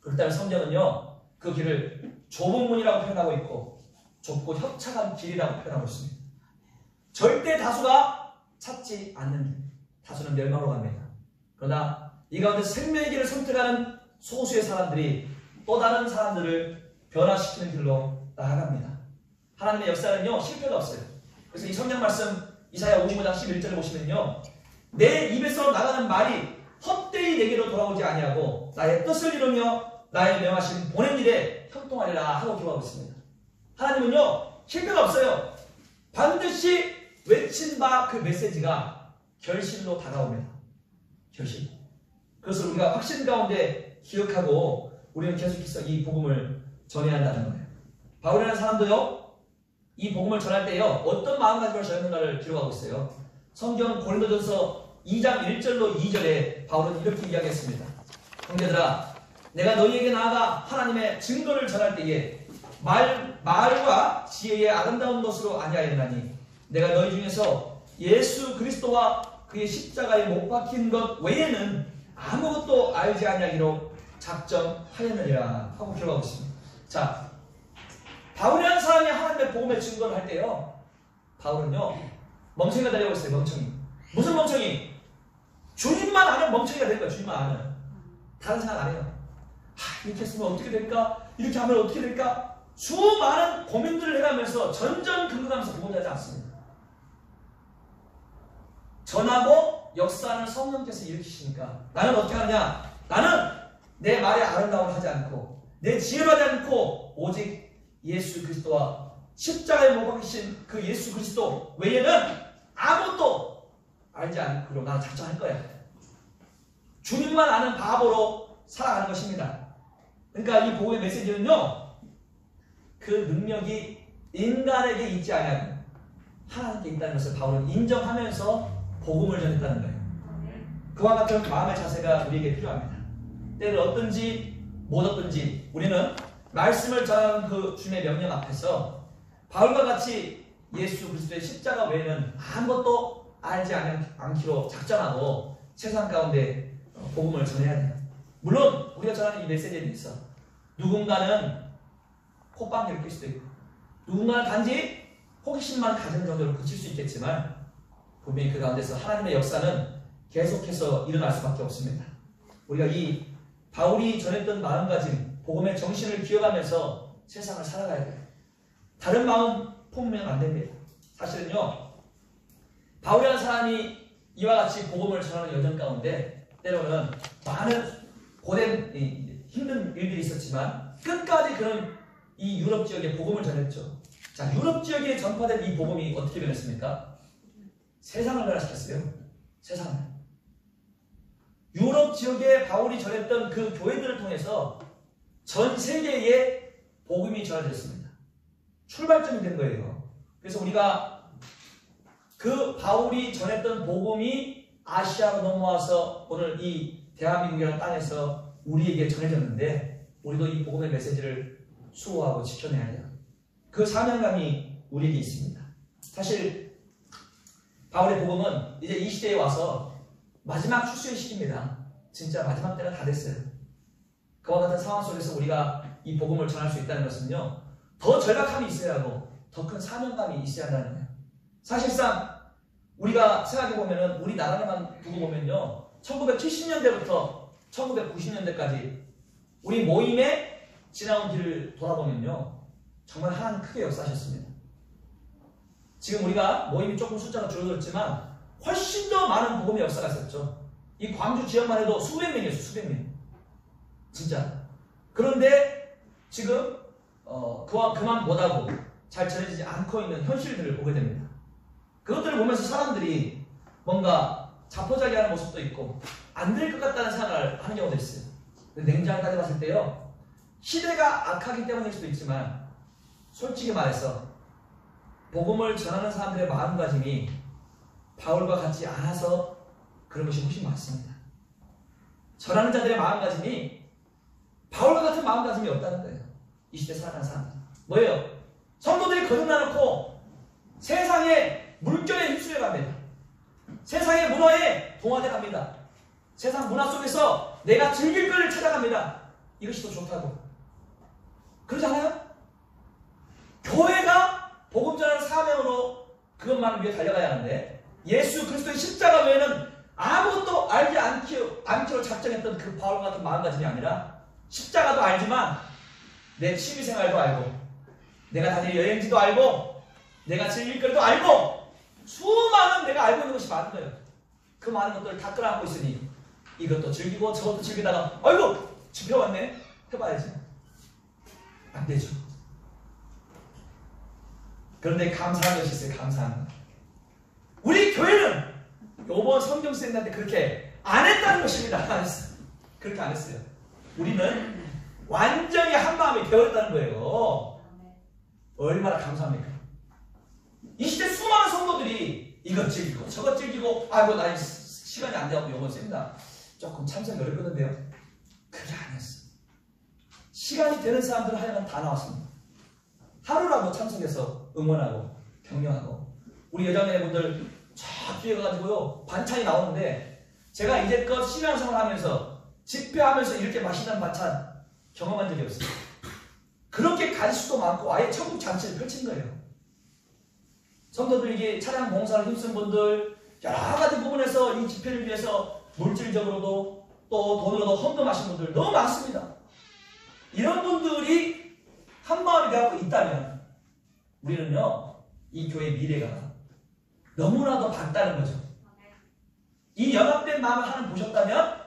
그렇기 때문에 성경은요, 그 길을 좁은 문이라고 표현하고 있고 좁고 협착한 길이라고 표현하고 있습니다. 절대 다수가 찾지 않는 길, 다수는 멸망으로 갑니다. 그러나 이 가운데 생명의 길을 선택하는 소수의 사람들이 또 다른 사람들을 변화시키는 길로 나아갑니다. 하나님의 역사는요, 실패가 없어요. 그래서 이 성경 말씀 이사야 55장 11절을 보시면요, 내 입에서 나가는 말이 헛되이 내게로 돌아오지 아니하고 나의 뜻을 이루며 나의 명하신 보낸 일에 형통하리라 하고 기록하고 있습니다. 하나님은요, 실패가 없어요. 반드시 외친 바 그 메시지가 결실로 다가옵니다. 결실. 그것을 우리가 확신 가운데 기억하고 우리는 계속해서 이 복음을 전해야 한다는 거예요. 바울이라는 사람도요, 이 복음을 전할 때요, 어떤 마음가짐을 전했는가를 기록하고 있어요. 성경 고린도전서 2장 1절로 2절에 바울은 이렇게 이야기했습니다. 형제들아, 내가 너희에게 나아가 하나님의 증거를 전할 때에 말과 지혜의 아름다운 것으로 아니하였나니 내가 너희 중에서 예수 그리스도와 그의 십자가에 못 박힌 것 외에는 아무것도 알지 아니하기로 작정하였느니라 하고 기록하고 있습니다. 자, 바울이라는 사람이 하나님의 복음의 증거를 할 때요, 바울은요, 멍청이가 되려고 했어요. 멍청이. 무슨 멍청이? 주님만 아는 멍청이가 될 거예요. 주님만 아는. 다른 생각 안 해요. 이렇게 했으면 어떻게 될까? 이렇게 하면 어떻게 될까? 수많은 고민들을 해가면서 전전긍긍하면서 복음을 하지 않습니다. 전하고 역사는 성령께서 일으키시니까 나는 어떻게 하느냐? 나는 내 말에 아름다움을 하지 않고 내 지혜로 하지 않고 오직 예수 그리스도와 십자가에 못 박히신 그 예수 그리스도 외에는 아무것도 알지 않기로 나는 작정할 거야. 주님만 아는 바보로 살아가는 것입니다. 그러니까 이 복음의 메시지는요, 그 능력이 인간에게 있지 않은 하나님께 있다는 것을 바울은 인정하면서 복음을 전했다는 거예요. 그와 같은 마음의 자세가 우리에게 필요합니다. 때를 얻든지 못 얻든지 우리는 말씀을 전하는 그 주님의 명령 앞에서 바울과 같이 예수 그리스도의 십자가 외에는 아무것도 알지 않기로 작정하고 세상 가운데 복음을 전해야 돼요. 물론 우리가 전하는 이 메시지에 대해서 누군가는 콧방귀를 낄 수도 있고 누군가는 단지 호기심만 가진 정도로 그칠 수 있겠지만 분명히 그 가운데서 하나님의 역사는 계속해서 일어날 수밖에 없습니다. 우리가 이 바울이 전했던 마음가짐, 복음의 정신을 기억하면서 세상을 살아가야 돼요. 다른 마음 품으면 안 됩니다. 사실은요, 바울이라는 사람이 이와 같이 복음을 전하는 여정 가운데 때로는 많은 고된 힘든 일들이 있었지만 끝까지 그런 이 유럽 지역에 복음을 전했죠. 자, 유럽 지역에 전파된 이 복음이 어떻게 변했습니까? 세상을 변화시켰어요. 세상을. 유럽 지역에 바울이 전했던 그 교회들을 통해서 전 세계에 복음이 전해졌습니다. 출발점이 된 거예요. 그래서 우리가 그 바울이 전했던 복음이 아시아로 넘어와서 오늘 이 대한민국이라는 땅에서 우리에게 전해졌는데 우리도 이 복음의 메시지를 수호하고 지켜내야 돼요. 그 사명감이 우리에게 있습니다. 사실 바울의 복음은 이제 이 시대에 와서 마지막 출소의 시기입니다. 진짜 마지막 때가 다 됐어요. 그와 같은 상황 속에서 우리가 이 복음을 전할 수 있다는 것은요, 더 절박함이 있어야 하고 더 큰 사명감이 있어야 한다는 거예요. 사실상 우리가 생각해보면 우리나라만 두고 보면요, 1970년대부터 1990년대까지 우리 모임에 지나온 길을 돌아보면요, 정말 하나님 크게 역사하셨습니다. 지금 우리가 모임이 조금 숫자가 줄어들었지만 훨씬 더 많은 복음의 역사가 있었죠. 이 광주 지역만 해도 수백 명이었어요. 수백 명. 진짜. 그런데 지금 그와 그만 못하고 잘 전해지지 않고 있는 현실들을 보게 됩니다. 그것들을 보면서 사람들이 뭔가 자포자기하는 모습도 있고 안 될 것 같다는 생각을 하는 경우도 있어요. 근데 냉정하게 따져봤을 때요, 시대가 악하기 때문일 수도 있지만 솔직히 말해서 복음을 전하는 사람들의 마음가짐이 바울과 같지 않아서 그런 것이 훨씬 많습니다. 전하는 자들의 마음가짐이 바울과 같은 마음가짐이 없다는 거예요. 이 시대에 살아가는 사람들. 뭐예요? 성도들이 거듭나놓고 세상의 물결에 휩쓸려 갑니다. 세상의 문화에 동화돼 갑니다. 세상 문화 속에서 내가 즐길 걸 찾아갑니다. 이것이 더 좋다고. 그러지 않아요? 교회가 복음 전하는 사명으로 그것만을 위해 달려가야 하는데, 예수 그리스도의 십자가 외에는 아무것도 알지 않기로 작정했던 그 바울 같은 마음가짐이 아니라, 십자가도 알지만 내 취미생활도 알고 내가 다닐 여행지도 알고 내가 즐길 것도 알고 수많은 내가 알고 있는 것이 많은 거예요. 그 많은 것들을 다 끌어안고 있으니 이것도 즐기고 저것도 즐기다가 아이고 집회 왔네 해봐야지. 안 되죠. 그런데 감사한 것이 있어요. 감사한 것. 우리 교회는 요번 성경 쌤한테 그렇게 안 했다는 것입니다. 안 했어요. 그렇게 안 했어요. 우리는 완전히 한 마음이 되었다는 거예요. 얼마나 감사합니까? 이 시대 수많은 성도들이 이것 즐기고 저것 즐기고 아이고 나 시간이 안 돼갖고 요번 쌤다 조금 참석이 어렵거든요. 그게 아니었어. 시간이 되는 사람들은 하여간 다 나왔습니다. 하루라도 참석해서 응원하고 격려하고, 우리 여자매분들 쫙 뛰어가지고요 반찬이 나오는데, 제가 이제껏 신앙생활 하면서 집회하면서 이렇게 맛있는 반찬 경험한 적이 없어요. 그렇게 가지수도 많고 아예 천국 잔치를 펼친 거예요. 성도들에게 차량 봉사를 힘쓴 분들, 여러 가지 부분에서 이 집회를 위해서 물질적으로도 또 돈으로도 헌금하신 분들 너무 많습니다. 이런 분들이 한 마음이 되고 있다면 우리는요, 이 교회의 미래가 너무나도 밝다는 거죠. 이 연합된 마음을 하나님 보셨다면